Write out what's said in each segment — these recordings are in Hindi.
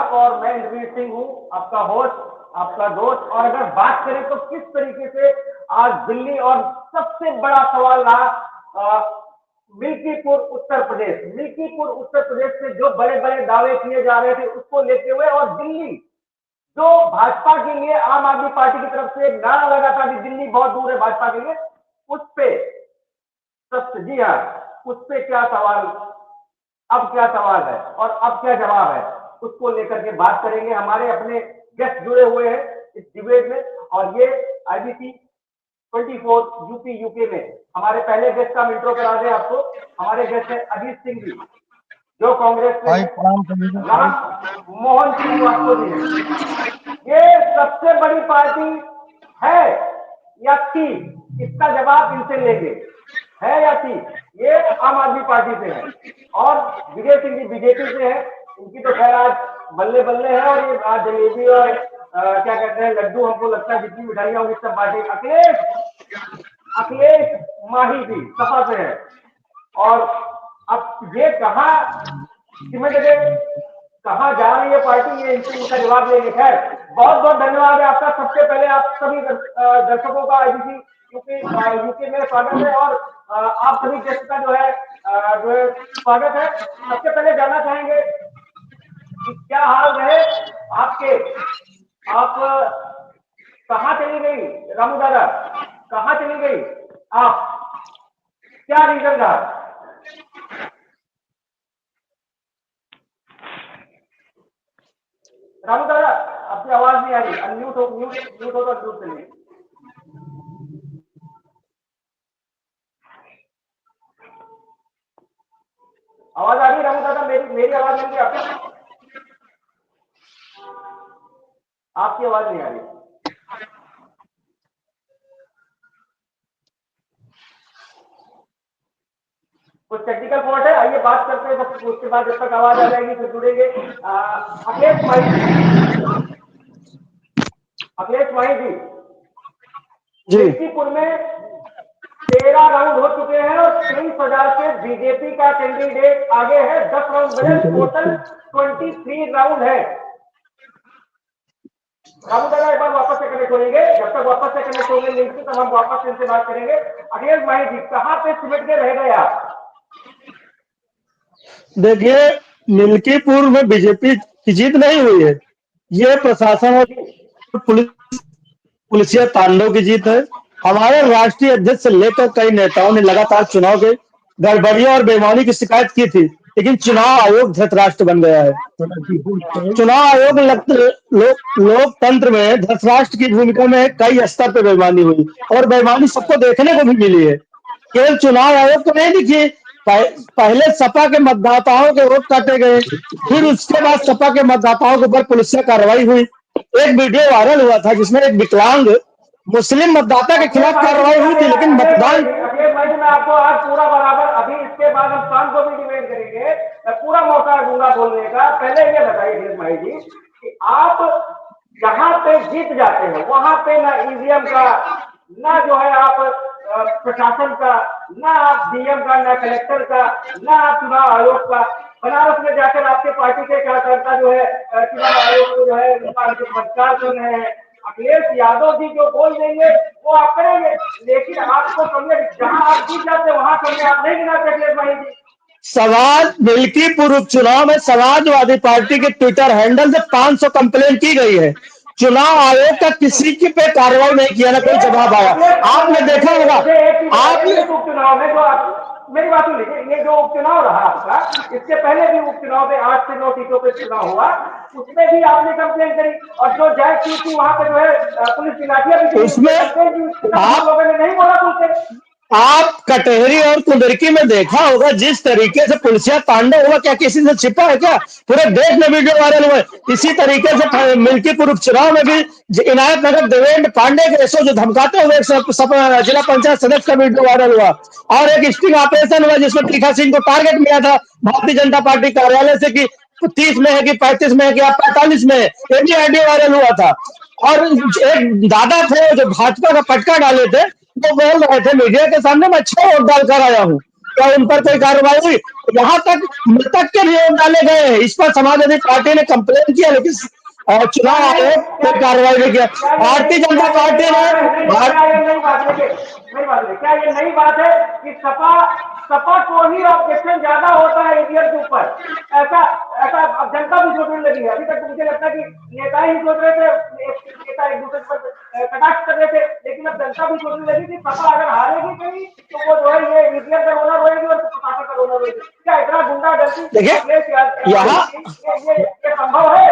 आप और मैं इंद्रवीर सिंह हूँ, आपका होस्ट, आपका दोस्त। और अगर बात करें तो किस तरीके से आज दिल्ली और सबसे बड़ा सवाल रहा मिल्कीपुर उत्तर प्रदेश, मिल्कीपुर उत्तर प्रदेश से जो बड़े बड़े दावे किए जा रहे थे उसको लेते हुए, और दिल्ली जो भाजपा के लिए आम आदमी पार्टी की तरफ से नारा लगा था कि दिल्ली बहुत दूर है भाजपा के लिए, उस पे सबसे, जी हाँ, उस पे क्या सवाल, अब क्या सवाल है और अब क्या जवाब है, उसको लेकर के बात करेंगे। हमारे अपने गेस्ट जुड़े हुए हैं इस डिबेट में, और ये आईबीसी 24 यूपी यूके में हमारे पहले गेस्ट का इंट्रो करा दें आपको। हमारे गेस्ट है अजीत सिंह जी, जो कांग्रेस से भाई है, प्रणाम सभी को। राम मोहन श्रीवास्तव जी है। ये सबसे बड़ी पार्टी है या थी, इसका जवाब इनसे लेंगे, है या थी। ये आम आदमी पार्टी से है, और विजय सिंह जी बीजेपी से है। इनकी तो खैर आज बल्ले बल्ले है, और ये आज जलेबी और क्या कहते हैं लड्डू, हमको लगता है जितनी मिठाइयां होंगी सब बांटे। अखिलेश माही जी सपा से है, और अब ये कहा सिमट गए, कहाँ जा रही है पार्टी, ये इनसे इनका जवाब लेंगे। खैर, बहुत बहुत धन्यवाद है आपका। सबसे पहले आप सभी दर्शकों का आईबीसी यूके यूके में स्वागत है, और आप सभी गेस्ट का जो है स्वागत है। सबसे पहले जानना चाहेंगे कि क्या हाल रहे आपके, आप कहाँ चली गई रामू दादा, कहाँ चली गई आप, क्या रीजन रहा? रामू दादा, आपकी आवाज नहीं आ रही, अनम्यूट हो, म्यूट हो तो अनम्यूट करिए। आवाज आ रही है रामू दादा? मेरी मेरी आवाज नहीं आ रही, आपकी आवाज नहीं आ रही। कुछ टेक्निकल फॉल्ट है, आइए बात करते हैं, बस उसके बाद जब तक आवाज आ जाएगी फिर जुड़ेंगे। अखिलेश माही जी, अखिलेश माही जी, जी मिल्कीपुर में 13 राउंड हो चुके हैं, और 23,000 से बीजेपी का कैंडिडेट आगे है। 10 राउंड बचे, टोटल 23 राउंड है। रामू दादा एक बार वापस से कनेक्ट होंगे, जब तक वापस से कनेक्ट होंगे लिंक से, तब हम वापस से इनसे बात करेंगे। अखिलेश माही जी, कहाँ पे सिमट के रह गए आप? देखिए, मिल्कीपुर में बीजेपी की जीत नहीं हुई है। ये प्रशासन और पुलिसिया तांडव की जीत है। हमारे राष्ट्रीय अध्यक्ष से लेकर कई नेताओं ने लगातार चुनाव के गड़बड़ियों और बेईमानी की शिकायत की थी, लेकिन चुनाव आयोग धृतराष्ट्र बन गया है। चुनाव आयोग लोकतंत्र में धृतराष्ट्र की भूमिका में कई स्तर पर बेईमानी हुई, और बेईमानी सबको देखने को भी मिली है। केवल चुनाव आयोग को नहीं दिखी, पहले सपा के मतदाताओं के वोट काटे गए, फिर उसके बाद सपा के मतदाताओं के ऊपर पुलिस कार्रवाई हुई। एक वीडियो वायरल हुआ था जिसमें एक विकलांग मुस्लिम मतदाता के अखिलेश खिलाफ भाई जी, कार्रवाई हुई थी, लेकिन मतदान अखिलेश भाई जी, मैं आपको आज पूरा बराबर, अभी इसके बाद हम शाम को भी डिबेट करेंगे, मैं पूरा मौका दूंगा बोलने का। पहले ये बताइए अखिलेश भाई जी कि आप जहां पे जीत जाते हैं वहां पे ना ईवीएम का, ना जो है आप प्रशासन का, ना आप डीएम का, ना कलेक्टर का, ना आप चुनाव आयोग का। बनारस में जाकर आपके पार्टी के कार्यकर्ता जो है चुनाव आयोग को जो है उनका नमस्कार कर रहे हैं। अखिलेश यादव जी जो बोल देंगे वो आप करेंगे, लेकिन आपको समझे जहां आप जीत जाते वहां समझे आप नहीं गिनाते अखिलेश भाई जी। मिल्कीपुर उपचुनाव में समाजवादी पार्टी के ट्विटर हैंडल से 500 कंप्लेन की गई है। चुनाव आयोग का किसी के पे कार्रवाई नहीं किया, ना कोई ये जवाब आया। आपने अखिलेश देखा मुझे होगा, मुझे एक चीज बताइए, आपने इस उपचुनाव में जो आप, मेरी बात सुनिए, ये जो उपचुनाव रहा आपका, इसके पहले भी उपचुनाव में 8 से 9 सीटों पे चुनाव हुआ, उसमें भी आपने कंप्लेन करी, और जो जायज सीट थी वहां पे जो है पुलिस की लाठियां भी चली, उसमें उसमें कंप्लेन की, तब हम आप लोगों ने नहीं बोला तुमसे। आप कटहरी और कुंदरकी में देखा होगा जिस तरीके से पुलिसिया तांडव हुआ, क्या किसी से छिपा है क्या? पूरे देश में वीडियो वायरल हुए। इसी तरीके से मिल्कीपुर उपचुनाव में भी इनायत नगर देवेंद्र पांडे के एसओ जो धमकाते हुए जिला पंचायत सदस्य का वीडियो वायरल हुआ, और एक स्टिंग ऑपरेशन हुआ जिसमें तीखा सिंह को टारगेट किया था भारतीय जनता पार्टी कार्यालय से कि 30 में है कि 35 में है कि आप 45 में है, ये भी आइडिया वायरल हुआ था। और एक दादा थे जो भाजपा का पटका डाले थे, वो बोल रहे थे मीडिया के सामने, मैं 6 वोट डालकर आया हूँ। क्या उन पर कोई कार्रवाई हुई? यहाँ तक मृतक के लिए डाले गए हैं, इस पर समाजवादी पार्टी ने कंप्लेन किया, लेकिन चुनाव आयोग कोई कार्रवाई नहीं किया। भारतीय जनता पार्टी ने क्या ये नई बात है कि सपा सपा को ही ऑब्जेक्शन ज्यादा होता है ईवीएम के ऊपर? ऐसा ऐसा अब जनता भी सोचने लगी है। अभी तक तो मुझे लगता है कि नेता ही सोच रहे थे, नेता एक दूसरे पर कटाक्ष कर रहे थे, लेकिन अब जनता भी सोचने लगी कि सपा अगर हारेगी कहीं तो वो जो है ये ईवीएम का रोना रोएगी और प्रशासन का रोना रोएगी। क्या इतना गुंडा गर्दी देखिए यहाँ ये संभव है?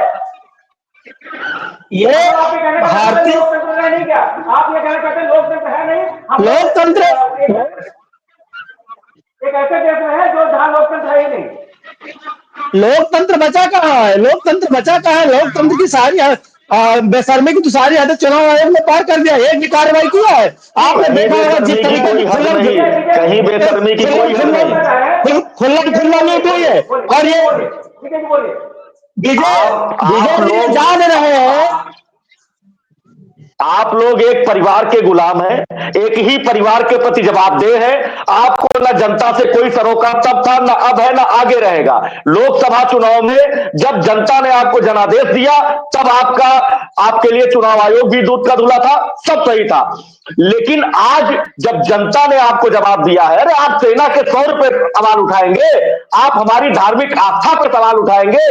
ये मतलब आप ये कहना चाहते हैं भारतीय लोकतंत्र है नहीं? क्या आप ये कहना चाहते हैं लोकतंत्र है नहीं? हम लोकतंत्र एक ऐसे देश में है जो जहां लोकतंत्र है ही नहीं। लोकतंत्र बचा कहाँ है? लोकतंत्र बचा कहाँ है? लोकतंत्र की सारी बेशर्मी की तो सारी हद चुनाव आयोग ने पार कर दिया। एक भी कार्रवाई किया है? आपने देखा होगा जिस तरीके कोई हद नहीं, कहीं बेशर्मी की कोई हद नहीं। खुल्ला लीक हुई है। और ये बीजेपी जान रहे हैं आप लोग एक परिवार के गुलाम हैं, एक ही परिवार के प्रति जवाबदेह हैं। आपको न जनता से कोई सरोकार तब था, न अब है, न आगे रहेगा। लोकसभा चुनाव में जब जनता ने आपको जनादेश दिया तब आपके लिए चुनाव आयोग भी दूध का धुला था, सब सही था। लेकिन आज जब जनता ने आपको जवाब दिया है, अरे आप सेना के तौर पर सवाल उठाएंगे, आप हमारी धार्मिक आस्था पर सवाल उठाएंगे,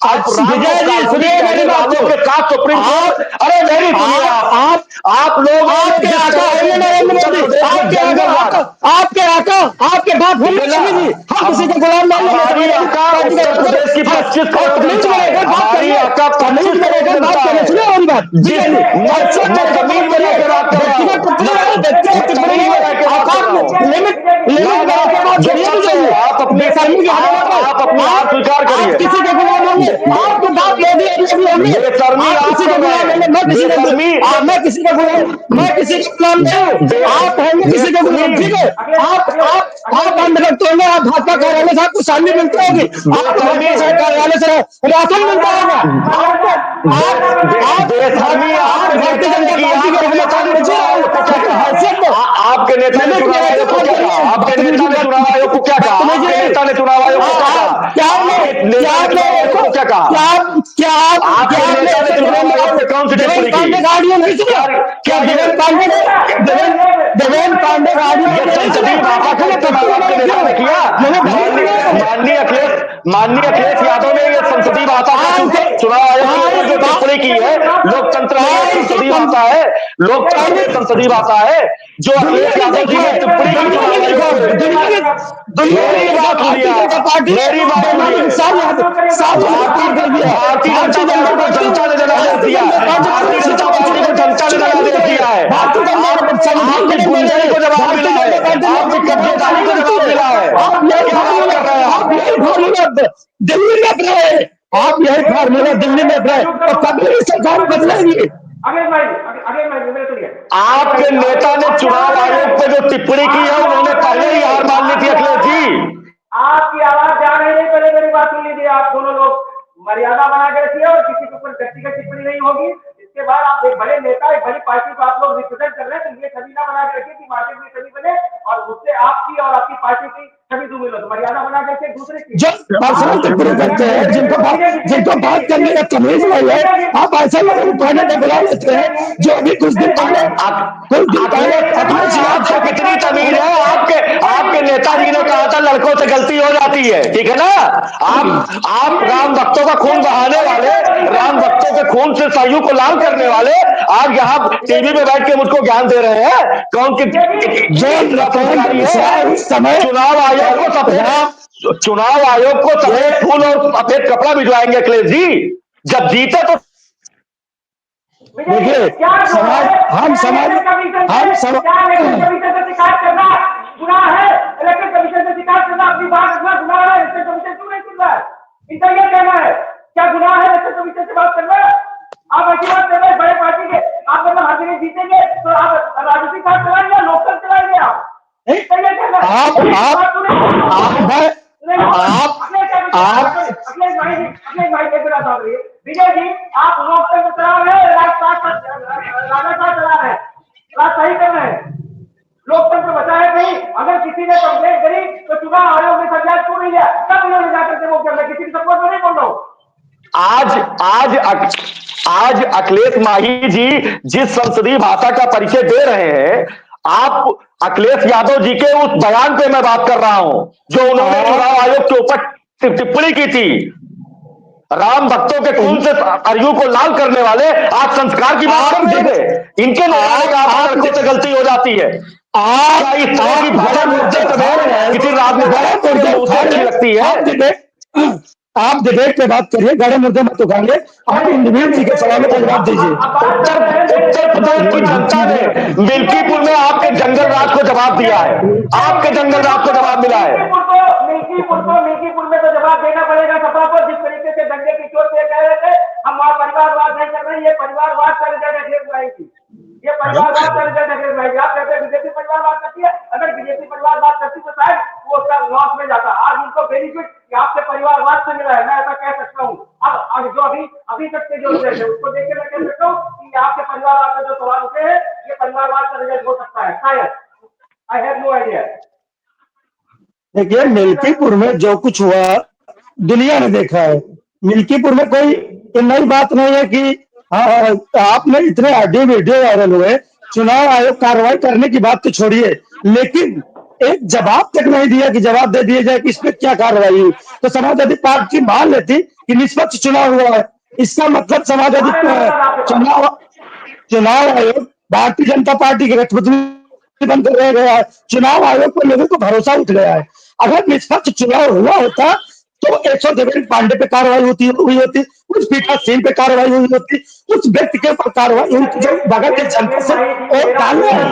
आप मेरी बात के साथ सुप्रीम कोर्ट, अरे मेरी सुनिए, आप लोग आपके आका नरेंद्र मोदी, आपके बाप हम किसी का गुलाम नहीं। हमारी आका उत्तर प्रदेश की 25 करोड़ जनता है, हमारी आका 25 करोड़ जनता है। जमीन में रहकर बात कर रहा हूं, आप अपनी हाथ स्वीकार करिए। किसी के गुलाम होंगे? आपके बाप मोदी मैं किसी का गुलाम नहीं हूँ। आप होंगे किसी का गुलाम, ठीक है? आप अंधभक्त होंगे, आप भाजपा कार्यालय से आपको सैलरी मिलती होगी, आप भाजपा कार्यालय से राशन मिलता होगा। भारतीय जनता पार्टी के रहने बचे आपके नेता ने चुनाव आयोग को क्या कहा? आपके नेता ने चुनाव आयोग को क्या कहा? आपके नेता ने चुनाव आयोग को क्या कहा? क्या आपके नेता ने चुनाव आयोग पे कौन सी टिप्पणी की? क्या देवेंद्र पांडे संसदीय भाषा का इस्तेमाल आपके नेता ने किया? माननीय अखिलेश यादव ने यह संसदीय भाषा का चुनाव आयोग के ऊपर जो टिप्पणी की है, लोकतंत्र में यह संसदीय भाषा है, लोकतंत्र में संसदीय भाषा है जो अखिलेश यादव जी ने टिप्पणी की चुनाव आयोग पे। मेरी बात सुनिए, मेरी बात सुनिए। भारतीय जनता पार्टी को जनता ने जनादेश दिया है, भारतीय जनता पार्टी को जनता ने जनादेश दिया है। आपकी गुंडाई को जवाब मिला है, आपकी कब्जेदारी को जवाब मिला है। क्या बात कर रहे हैं आप? दिल्ली में रहे, आप यही फार्मूला दिल्ली में रहे और कभी सरकार बदलेगी। आपके नेता ने चुनाव आयोग पे जो टिप्पणी की है, उन्होंने पहले ही हार मान ली थी अखिलेश जी। आपकी आवाज जा रही नहीं, पहले मेरी बात सुन लीजिए। आप दोनों लोग मर्यादा बना के रखिए और किसी के ऊपर व्यक्तिगत टिप्पणी नहीं होगी। इसके बाद आप एक बड़े नेता, एक बड़ी पार्टी को आप लोग रिप्रेजेंट कर रहे हैं, तो ये छवि ना बना के रखिए कि मार्केट में छवि बने और उससे आपकी और आपकी पार्टी की छवि धूमिल हो। तो मर्यादा बना के रखिए। दूसरी चीज, जो पर्सनल टिप्पणी करते हैं, जिनको बात करने का तमीज नहीं है, आप ऐसे लोगों को पहले नहीं बुला लेते हैं जो अभी कुछ दिन पहले आपको कितनी तमीज है? आपके नेताजी ने कहा था लड़कों से गलती हो जाती है, ठीक है ना? आप राम भक्तों का खून बहाने वाले, राम भक्तों के खून से सरयू को लाल करने वाले, आज यहाँ टीवी में बैठ के मुझको ज्ञान दे रहे हैं। कौन की समय चुनाव आयोग को सफेद फूल और सफेद कपड़ा भिजवाएंगे अखिलेश जी जब जीते तो। देखिए हम समाज शिकायत करना गुनाह है, इलेक्शन कमीशन से शिकायत करना अपनी बात रखना गुनाह है, इलेक्शन कमीशन क्यों नहीं सुन रहा है? इनका यह कहना है क्या गुनाह है इलेक्शन कमीशन से बात करना? आप ऐसी बात कर रहे हैं बड़े पार्टी के, आप मतलब हर जगह जीतेंगे तो आप राजनीतिक कार्य चलाएंगे, लोकतंत्र चलाएंगे? विजय जी, आप लोकतंत्र चला रहे हैं, राजनीति चला रहे हैं, बात सही कर रहे हैं। लोकतंत्र बचा है कहीं? अगर किसी ने कंप्लेंट करी तो आज अखिलेश माही जी जिस संसदीय भाषा का परिचय दे रहे हैं, आप अखिलेश यादव जी के उस बयान पे मैं बात कर रहा हूं जो उन्होंने चुनाव आयोग के ऊपर टिप्पणी की थी। राम भक्तों के खून से अरयू को लाल करने वाले आज संस्कार की बात कर रहे थे। इनके निर्णय का आप लड़कों से गलती हो जाती है। क्या इस तरह की भाषा बोलते समय किसी राजनीतिक अच्छी लगती है? आप डिबेट पे बात करिए, गड़े मुद्दे मत उठाइए। आप इंद्रवीर जी के सवालों का जवाब दीजिए। उत्तर प्रदेश की जनता ने मिल्कीपुर में आपके जंगल राज को जवाब दिया है। आपके जंगल राज को जवाब मिला है। मिल्कीपुर में तो जवाब देना पड़ेगा सपा को। जिस तरीके से दंगे की चोट पे कह रहे थे हम वहां परिवारवाद नहीं कर रहे, ये परिवारवाद का रिजल्ट अखिलेश भाई ये परिवारवाद का रिजल्ट अखिलेश भाई। आप कहते हैं बीजेपी परिवारवाद करती है, अगर बीजेपी परिवारवाद करती तो शायद वो उसका लॉस में जाता। आज उनको बेनिफिट आपके परिवारवाद से मिला है, मैं ऐसा कह सकता हूँ। अब जो अभी तक के जो रिजल्ट है उसको देख के मैं कह सकता हूँ कि आपके परिवारवाद का जो सवाल उठे हैं ये परिवारवाद का रिजल्ट हो सकता है शायद। I have no idea. देखिए, मिल्कीपुर में जो कुछ हुआ दुनिया ने देखा है। मिल्कीपुर में कोई नई बात नहीं है कि आपने इतने ऑडियो वीडियो वायरल हुए, चुनाव आयोग कार्रवाई करने की बात तो छोड़िए, लेकिन एक जवाब तक नहीं दिया कि जवाब दे दिया जाए कि इस पे क्या कार्रवाई हुई। तो समाजवादी पार्टी मान लेती कि निष्पक्ष चुनाव हुआ है। इसका मतलब समाजवादी चुनाव आयोग भारतीय जनता पार्टी के गठबंधन बनकर रह गया है। चुनाव आयोग पर लोगों को भरोसा उठ गया है। अगर निष्पक्ष चुनाव हुआ होता तो 100 पांडे पे कार्रवाई हुई होती, उस पीठासीन पे कार्रवाई हुई होती, उस व्यक्ति के ऊपर कार्रवाई हुई जो बगैर के जनता से वोट डाल रहे हैं।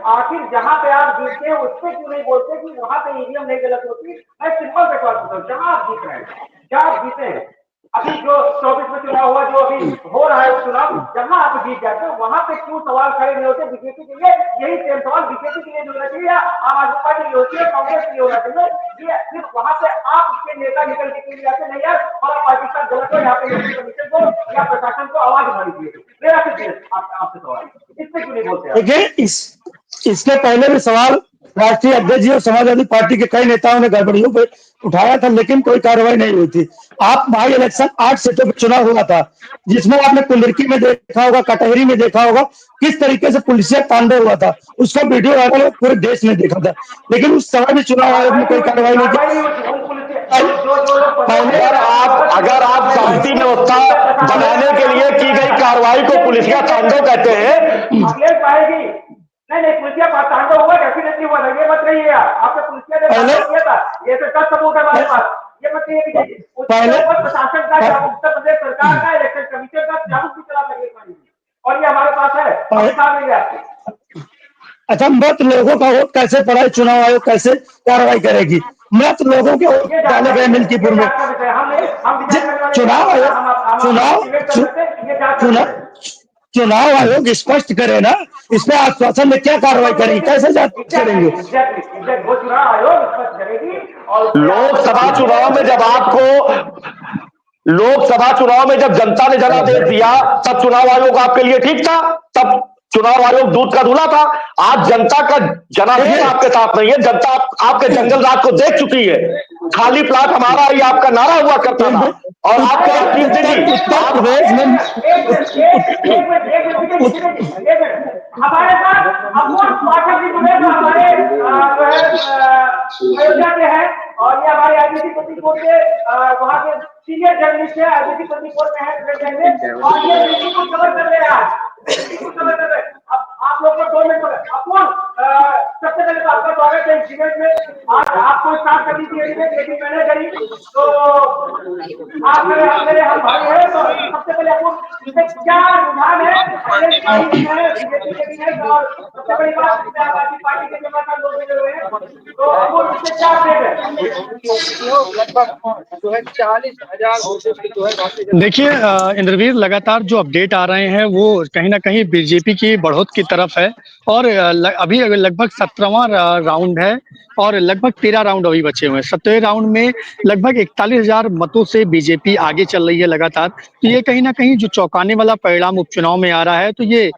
आखिर जहां पे आप जीतते हैं उस पर क्यों नहीं बोलते कि वहां पे ईवीएम नहीं गलत होती। मैं सिंपल से बात करता हूँ, जहां आप जीत रहे हैं, जहां आप जीते हैं, अभी जो 24 में चुनाव हुआ, जो अभी हो रहा है चुनाव, जहां आप जीत जाते हो वहां पे क्यों सवाल खड़े नहीं होते बीजेपी के लिए। यही सेम सवाल बीजेपी के लिए होना चाहिए या आम आदमी पार्टी के लिए होती है, कांग्रेस के लिए होना चाहिए। ये सिर्फ वहां पे आप उसके नेता निकल के लिए आते नहीं यार हमारा पाकिस्तान गलत हो, यहाँ पे इलेक्शन कमीशन को या प्रशासन को आवाज उठानी चाहिए। मेरा सिर्फ आपसे सवाल इस पे क्यों नहीं बोलते। देखिए, इसके पहले भी सवाल राष्ट्रीय अध्यक्ष जी और समाजवादी पार्टी के कई नेताओं ने गड़बड़ियों पे उठाया था, लेकिन कोई कार्रवाई नहीं हुई थी। आप बाई इलेक्शन 8 सीटों पर चुनाव हुआ था, जिसमें आपने कुंडरकी में देखा होगा, कटहरी में देखा होगा किस तरीके से पुलिसिया तांडव हुआ था। उसका वीडियो वायरल पूरे देश ने देखा था, लेकिन उस समय भी चुनाव आयोग ने कोई कार्रवाई नहीं की। अगर आप शांति व्यवस्था बनाने के लिए की गई कार्रवाई को पुलिसिया तांडव कहते हैं। नहीं पुलिसिया तांडव हुआ, डेफिनेटली हुआ था, ये मत रहिए आपने पुलिसिया ने तांडव किया था, ये तो 10 सबूत है हमारे पास। ये मत कहिए कि प्रशासन का, उत्तर प्रदेश सरकार का, इलेक्शन कमीशन का जागरूक भी चला सके और ये हमारे पास है। अच्छा, मत लोगों का वोट कैसे पड़ा है, चुनाव आयोग कैसे कार्रवाई करेगी? मत लोगों के वोट डाले गए मिल्कीपुर में। चुनाव आयोग स्पष्ट करे ना, इसमें आश्वासन में क्या कार्रवाई करेगी, कैसे जांच करेंगे? लोकसभा चुनाव में जब लोकसभा चुनाव में जब जनता ने जनादेश दिया तब चुनाव आयोग आपके लिए ठीक था, तब चुनाव आयोग दूध का धुला था। आज जनता का जनादेश आपके साथ नहीं है, जनता आपके जंगल राज को देख चुकी है। खाली प्लाट हमारा ही आपका नारा हुआ करता था और आपके हमारे साथ पाठक जी जुड़े जो हमारे अयोध्या के हैं और ये हमारे आईबीसी सुप्रीम कोर्ट के वहां के सीनियर जर्नलिस्ट है, आईबीसी सुप्रीम कोर्ट में है और ये नीति को कवर कर रहे हैं आज। अब आप लोग को 2 मिनट सबसे पहले तो आपका स्वागत है इस इवेंट में। आज आपको स्टार्ट करनी थी इवेंट, लेकिन मैंने करी तो आप मेरे हम भाई है। तो सबसे पहले आपको क्या रुझान है बीजेपी के भी है और सबसे बड़ी बात आम आदमी पार्टी के जमात लोग जुड़े हुए हैं, तो आपको इससे क्या देखिए इंद्रवीर, लगातार जो अपडेट आ रहे हैं वो कहीं ना कहीं बीजेपी की बढ़ोत की तरफ है और अभी लगभग 17वां राउंड है और लगभग 13 राउंड अभी बचे हुए हैं। 17वें राउंड में लगभग 41,000 मतों से बीजेपी आगे चल रही है लगातार। तो ये कहीं ना कहीं जो चौंकाने वाला परिणाम उपचुनाव में आ रहा है, तो ये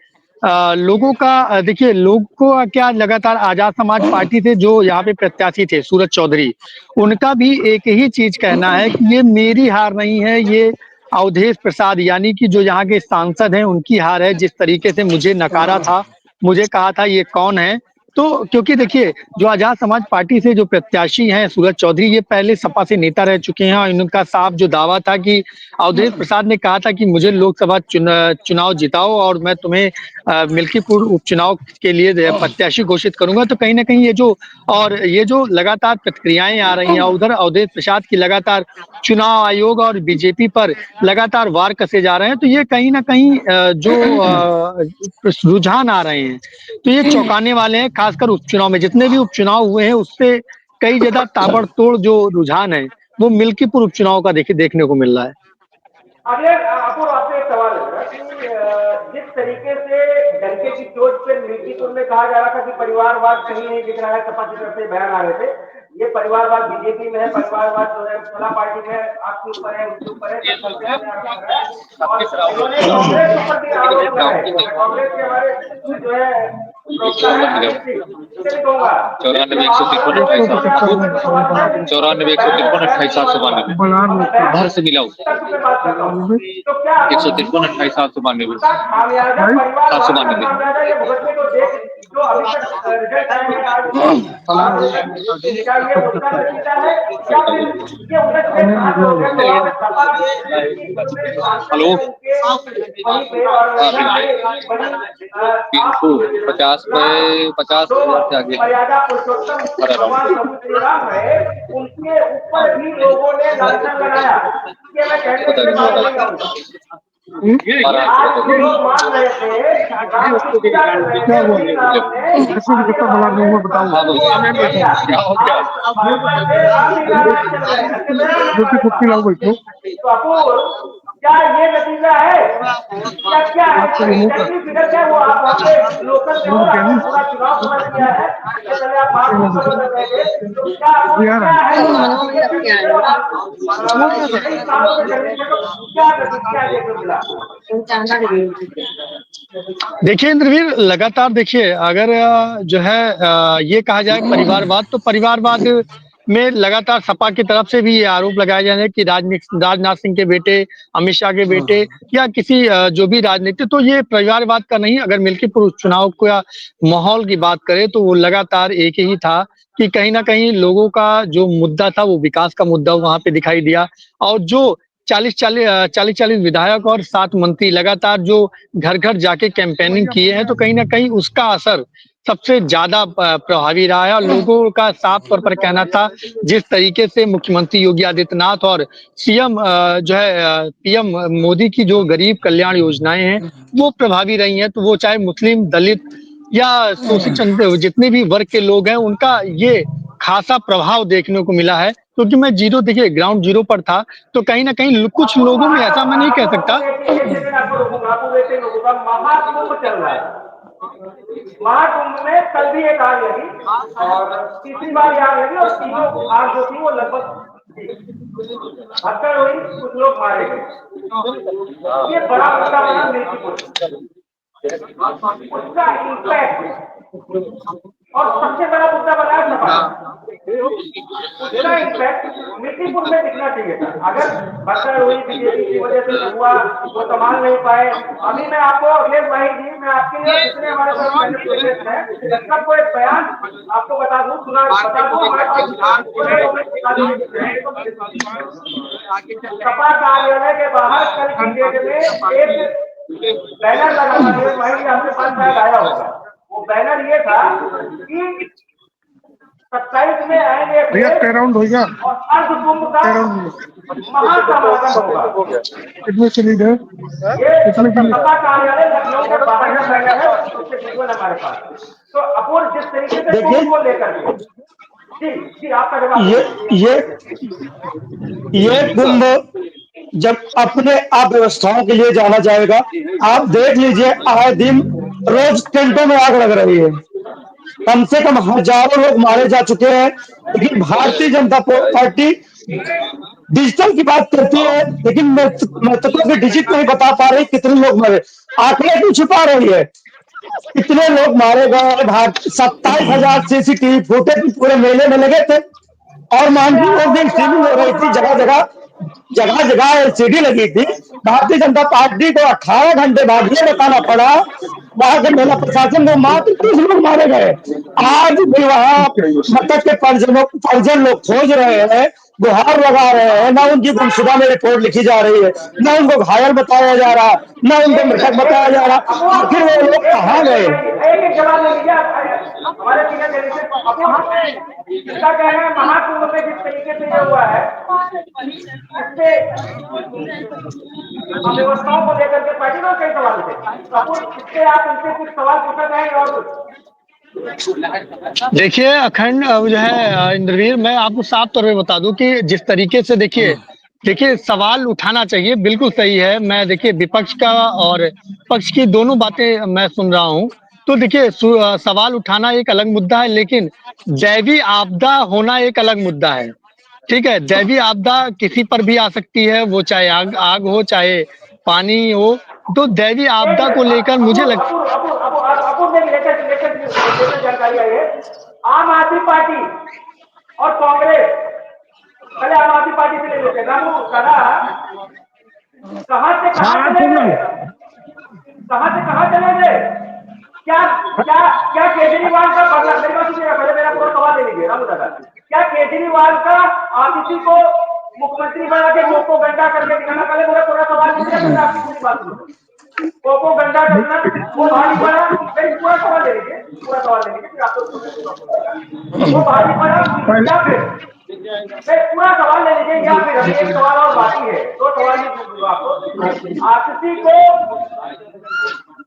लोगों का देखिए लोग को क्या लगातार आजाद समाज पार्टी से जो यहाँ पे प्रत्याशी थे सूरज चौधरी, उनका भी एक ही चीज कहना है कि ये मेरी हार नहीं है, ये अवधेश प्रसाद यानी कि जो यहाँ के सांसद हैं उनकी हार है। जिस तरीके से मुझे नकारा था, मुझे कहा था ये कौन है, तो क्योंकि देखिए जो आजाद समाज पार्टी से जो प्रत्याशी हैं सूरज चौधरी, ये पहले सपा से नेता रह चुके हैं और इनका साफ जो दावा था कि अवधेश प्रसाद ने कहा था कि मुझे लोकसभा चुनाव जिताओ और मैं तुम्हें मिल्कीपुर उपचुनाव के लिए प्रत्याशी घोषित करूंगा। तो कहीं ना कहीं ये जो लगातार प्रतिक्रियाएं आ रही हैं उधर अवधेश प्रसाद की लगातार चुनाव आयोग और बीजेपी पर लगातार वार कसे जा रहे हैं, तो ये कहीं ना कहीं जो रुझान आ रहे हैं तो ये चौंकाने वाले हैं। खासकर उपचुनाव में जितने भी उपचुनाव हुए हैं उससे कई ज्यादा ताबड़तोड़ जो रुझान है वो मिल्कीपुर उपचुनाव का देखने को मिल रहा है। अगले अपूर्व आपसे एक सवाल है कि जिस तरीके से डंके की चोट पे मिल्कीपुर में कहा जा रहा था कि परिवारवाद कहीं नहीं दिख रहा है, सपा की तरफ से बयान आ रहे थे, ये परिवारवाद बीजेपी में है, परिवारवाद जो है फला पार्टी में आपके ऊपर है, उनके ऊपर है, सब चलते हैं आरोप लग रहा है और इन्होंने कांग्रेस के ऊपर भी आरोप लगाए। कांग्रेस के हमारे जो है प्रवक्ता है अमित सिंह, उनसे भी कहूंगा 94 153 28 792 घर से मिला तो क्या 153 28 792 खामियाजा परिवार 792 खामियाजा ये भुगतने को देख जो अभी तक रिजल्ट आए हैं आज क्या ये उसका नतीजा है या फिर ये उलट के साथ हो गया तो वहां पे सपा हेलो वहीं पे और पिंटू 50 पे 50,000 से आगे मर्यादा पुरुषोत्तम भगवान प्रभु श्री राम है, उनके ऊपर भी लोगों ने लांछन लगाया। ये मैं कहने के लिए बात नहीं करूंगा। आज जो लोग मान रहे थे राम की पूजा कर रहे थे उसी राम ने क्या हो गया भाजपा से रामलीला राज चल रहे हैं। तो अपूर्व क्या ये नतीजा है या क्या है फिगर क्या वो आप वहाँ पे लोकल से हो आपने पूरा चुनाव समझ लिया है, इससे पहले आप बात नहीं कर रहे थे, तो क्या है कई सालों से चलने से तो क्या देखने मिला? देखिए इंद्रवीर लगातार देखिए अगर जो है ये कहा जाए परिवारवाद, तो परिवारवाद में लगातार सपा की तरफ से भी ये आरोप लगाए जा रहे हैं कि राजनाथ सिंह के बेटे, अमित शाह के बेटे या किसी जो भी राजनीति, तो ये परिवारवाद का नहीं। अगर मिल्कीपुर चुनाव का माहौल की बात करें तो वो लगातार एक ही था कि कहीं ना कहीं लोगों का जो मुद्दा था वो विकास का मुद्दा वहां पे दिखाई दिया और जो 40 विधायक और 7 मंत्री लगातार जो घर घर जाके कैंपेनिंग किए हैं, तो कहीं ना कहीं उसका असर सबसे ज्यादा प्रभावी रहा है और लोगों का साफ तौर पर कहना था जिस तरीके से मुख्यमंत्री योगी आदित्यनाथ और सीएम जो है पीएम मोदी की जो गरीब कल्याण योजनाएं हैं वो प्रभावी रही हैं, तो वो चाहे मुस्लिम, दलित या शोषित जितने भी वर्ग के लोग हैं उनका ये खासा प्रभाव देखने को मिला है। क्योंकि मैं देखिए ग्राउंड जीरो पर था, तो कहीं ना कहीं कुछ लोगों में ऐसा मैं नहीं कह सकता। महाकुंभ चल रहा है, महाकुंभ में कल भी एक आग लगी और तीसरी बार आग लगी और तीनों आग जो थी वो लगभग हत्या हुई, कुछ लोग मारे गए। ये बड़ा मुद्दा बना मिल्कीपुर, उसका इम्पैक्ट और सबसे बड़ा मुद्दा बनाया सपा, उसका इम्पैक्ट मिल्कीपुर में दिखना चाहिए था। अगर बर्तर हुई बीजेपी की वजह से हुआ वो संभाल नहीं पाए। अभी मैं आपको अखिलेश भाई जी, मैं आपके लिए जितने हमारे पास प्रोजेक्ट है सबको एक बयान आपको बता दूं, बता दूं हमारे पास सपा कार्यालय के बाहर कल की डेट में एक बैनर लगा था, अखिलेश भाई जी आपके पास शायद आया होगा। वो बैनर ये था कि 27 में आएंगे और अर्ध कुंभ का महासमागम होगा। ये सपा कार्यालय लखनऊ के बाहर का बैनर है, उससे वीडियो हमारे पास। तो अपूर्व जिस तरीके से कुंभ को लेकर जी आपका जवाब। ये कुंभ जब अपने अव्यवस्थाओं के लिए जाना जाएगा, आप देख लीजिए आए दिन रोज टेंटों में आग लग रही है, कम से कम हजारों लोग मारे जा चुके हैं। लेकिन भारतीय जनता पार्टी डिजिटल की बात करती है लेकिन मृतकों के डिजिट नहीं बता पा रही कितने लोग मरे, आंकड़े क्यों छुपा रही है। कितने लोग मारे गए, 27,000 सीसीटीवी फुटेज पूरे मेले में लगे थे। और मानसून उस दिन स्ट्रीमिंग हो रही थी, जगह जगह जगह जगह एलसीडी लगी थी। भारतीय जनता पार्टी को 18 घंटे बाद ये बताना पड़ा वहां के मेला प्रशासन को मात्र 30 लोग मारे गए। आज भी वहां मृतक के परिजन लोग खोज रहे हैं, गुहार लगा रहे हैं। ना उनकी गुमशुदा में रिपोर्ट लिखी जा रही है, ना उनको घायल बताया जा रहा, ना उनको मृतक बताया जा रहा। आखिर वो लोग कहाँ गए? एक एक जवाब ले लीजिए हमारे सीनियर जर्नलिस्ट इसका कहना है महाकुंभ में जिस तरीके से ये हुआ है इससे अव्यवस्थाओं को लेकर के पार्टी में कई सवाल थे। कपूर इससे आप उनसे कुछ सवाल पूछना चाहेंगे और देखिए अखंड जो है इंद्रवीर, मैं आपको साफ तौर पे बता दूं कि जिस तरीके से देखिए सवाल उठाना चाहिए, बिल्कुल सही है। मैं देखिए विपक्ष का और पक्ष की दोनों बातें मैं सुन रहा हूं। तो देखिए सवाल उठाना एक अलग मुद्दा है, लेकिन दैवीय आपदा होना एक अलग मुद्दा है। ठीक है, दैवीय आपदा किसी पर भी आ सकती है, वो चाहे आग हो, चाहे पानी हो। तो दैवीय एक आपदा को मिनट लेकर मुझे अपूर लग अपूर अपूर अपूर अपूर में लेटेस्ट जानकारी आई है। आम आदमी पार्टी और कांग्रेस, पहले आम आदमी पार्टी से ले लेते हैं। रामू दादा कहां से कहां चले गए, कहां से कहां चले गए? क्या क्या क्या केजरीवाल का बदला, मेरी बात सुनिएगा, पहले मेरा पूरा सवाल ले लीजिए रामू दादा। क्या केजरीवाल का आदित्य को मुख्यमंत्री बना के मुंह को गंदा करके दिखाना? पहले मेरा पूरा सवाल लीजिए, फिर आपकी पूरी बात सुनो। को गंदा करना वो भारी पड़ा, फिर पूरा सवाल ले लीजिए, पूरा सवाल ले लीजिए, फिर आपको उसमें पूरा बोलेगा वो भारी पड़ा या फिर पूरा सवाल ले लीजिए, या फिर अभी एक सवाल और बाकी है, दो सवाल ही पूछ दूंगा आपको। आरसीसी को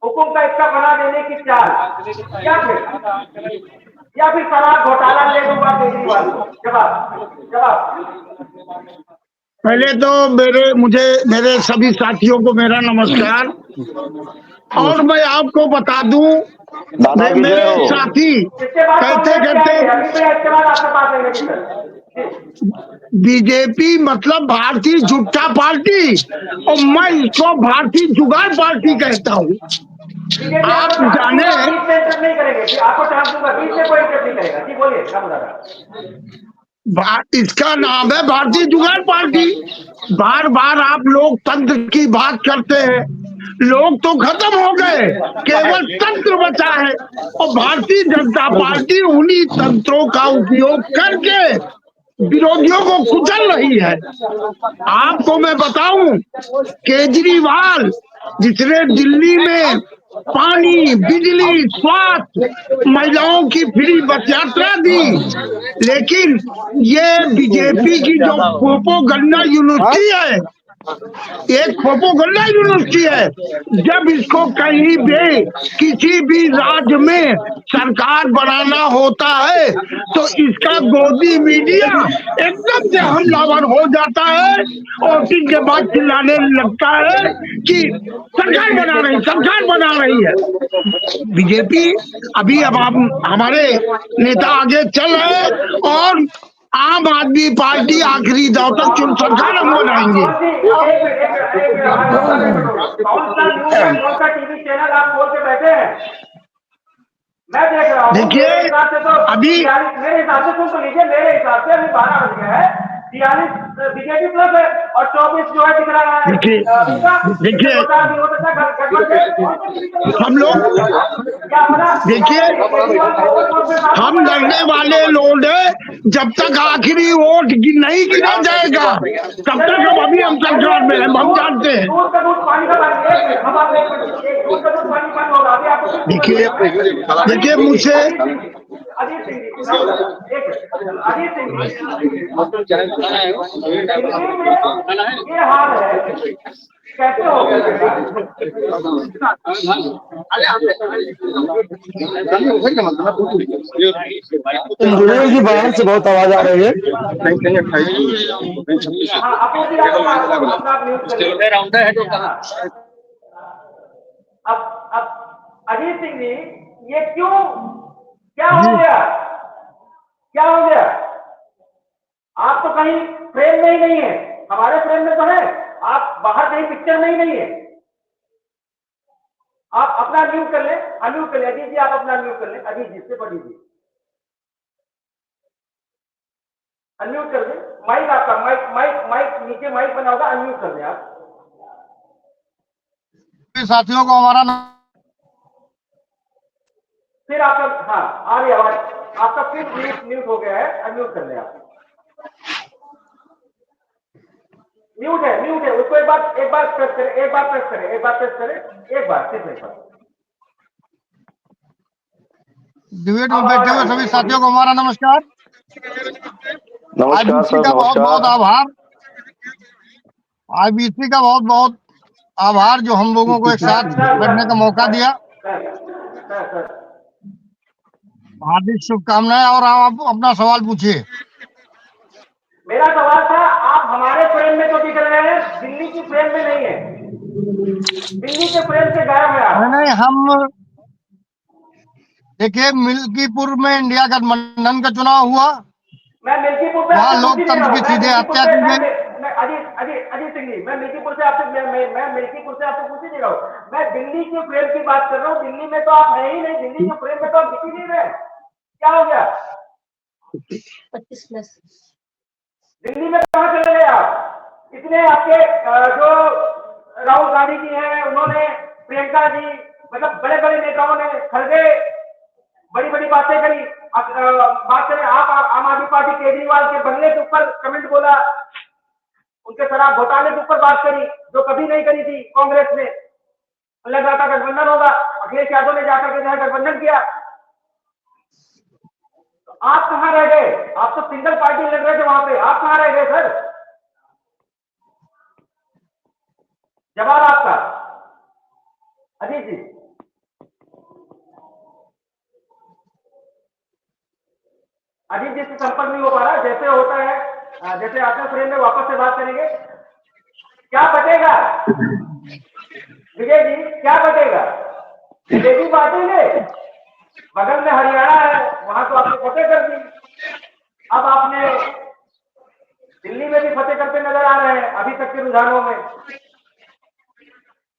हुकुम का हिस्सा बना देने की चाल, या फिर शराब घोटाला ले दूंगा केजरीवाल को? जवाब जवाब। पहले तो मेरे सभी साथियों को मेरा नमस्कार। और मैं आपको बता दूं, दादा की जय मेरे हो। साथी इसके बाद कहते कांग्रेस क्या है? अभी कहते मैं इसके बाद आपसे बात करेंगे सर। बीजेपी मतलब भारतीय झूठा पार्टी, और मैं इसको भारतीय जुगाड़ पार्टी कहता हूँ। बीजेपी आप आपको चांस जाने दूंगा, बीच में इंटरेस्ट नहीं करेंगे जी, आपको चांस दूंगा, बीच में कोई इंटरेस्ट नहीं करेगा जी। बोलिए रामू दादा। इसका नाम है भारतीय जुगाड़ पार्टी। बार बार आप लोकतंत्र की बात करते हैं, लोग तो खत्म हो गए, केवल तंत्र बचा है। और भारतीय जनता पार्टी उन्हीं तंत्रों का उपयोग करके विरोधियों को कुचल रही है। आपको मैं बताऊं, केजरीवाल जिसने दिल्ली में पानी, बिजली, स्वास्थ्य, महिलाओं की फ्री बस यात्रा दी, लेकिन ये बीजेपी की जो प्रोपोगंडा यूनिवर्सिटी है, एक प्रोपोगंडा यूनिवर्सिटी है। जब इसको कहीं भी किसी भी राज्य में सरकार बनाना होता है तो इसका गोदी मीडिया एकदम से हमलावर हो जाता है, और के बाद चिल्लाने लगता है कि सरकार बना रही है बीजेपी। अभी अब हमारे नेता आगे चल रहे हैं, और आम आदमी पार्टी आखिरी दौर तक सरकार हम बनाएंगे। कौन सा न्यूज है, कौन सा टीवी चैनल आप खोल के बैठे हैं? मैं देख रहा हूँ। देखिए मेरे हिसाब से तो अभी 42, मेरे हिसाब से सुन तो लीजिए, मेरे हिसाब से अभी 12 बज गया है, 43 बीजेपी प्लस है और 24 जो है दिख रहा है। देखिए हम लोग देखिए हम लड़ने वाले लोग हैं। जब तक आखिरी वोट नहीं गिना जाएगा तब तक हम सरकार में हैं, हम जानते हैं। देखिए मुझसे अजीत सिंह ये हाल है, कैसे हो गया? इंद्रवीर की बाहर से बहुत आवाज आ रही है। अब अजीत सिंह जी, ये क्यों, क्या हो गया, क्या हो गया? आप तो कहीं फ्रेम में ही नहीं है, हमारे फ्रेम में तो है, आप बाहर कहीं पिक्चर में ही नहीं है। आप अपना म्यूट कर लें, अनम्यूट कर लें। अजीत जी आप अपना म्यूट कर लें, अजीत जी से पढ़ लीजिए, अनम्यूट कर दें। माइक आपका, माइक माइक माइक नीचे माइक बना होगा, अनम्यूट कर दें आप। साथियों को हमारा फिर आपका, हाँ आ रही आवाज आपका, फिर म्यूट म्यूट हो गया है, अनम्यूट कर लें आप। म्यूट है उसको एक बार प्रेस करें, एक बार प्रेस करें, एक बार प्रेस करें, एक बार सिर्फ एक बार। डिबेट में बैठे हुए सभी साथियों को हमारा नमस्कार। नमस्कार आईबीसी सर, का बहुत बहुत नमस्कार। आभार, आईबीसी का बहुत बहुत आभार जो हम लोगों को एक साथ बैठने का मौका दिया। हार्दिक शुभकामनाएं। और आप अपना सवाल पूछिए। मेरा सवाल था, आप हमारे फ्रेम में तो दिख रहे हैं, दिल्ली की फ्रेम में नहीं है, दिल्ली के फ्रेम से गायब है आप। नहीं, हम देखिए, मिल्कीपुर में इंडिया गठबंधन का चुनाव हुआ, मैं मिल्कीपुर पे वहाँ आपसे पूछ ही नहीं रहा लोकतंत्र हूं, की मैं सीधे मिल्कीपुर हत्या से, की गई। अजीत सिंह जी, मैं मिल्कीपुर से आपसे मैं मिल्कीपुर से आपसे पूछ ही नहीं रहा हूं, मैं दिल्ली के फ्रेम की बात कर रहा हूं। दिल्ली में तो आप है ही नहीं, दिल्ली के फ्रेम में तो आप दिख ही नहीं रहे, क्या हो गया? 25+। दिल्ली में कहां चले गए आप? इतने आपके जो राहुल गांधी जी हैं, उन्होंने, प्रियंका जी, मतलब बड़े बड़े नेताओं ने, खड़गे बड़ी बड़ी बातें करी। बात करें आप, आम आदमी पार्टी केजरीवाल के बंगले के ऊपर कमेंट बोला, उनके शराब घोटाले के ऊपर बात करी जो कभी नहीं करी थी कांग्रेस ने। लग रहा था गठबंधन होगा, अखिलेश यादव ने जाकर के गठबंधन किया। तो आप कहां रह गए? आप तो सिंगल पार्टी लग रहे थे वहां पे, आप कहां रह गए सर? जवाब आपका अजीत जी। अजीत जी से संपर्क नहीं हो पा रहा, जैसे होता है, जैसे आपने फ्रेम में वापस से बात करेंगे। क्या बचेगा विजय जी, क्या बचेगा? बीजेपी बांटेंगे, बगल में हरियाणा है, वहां तो आपने फतेह कर दी, अब आपने दिल्ली में भी फतेह करते नजर आ रहे हैं अभी तक के रुझानों में।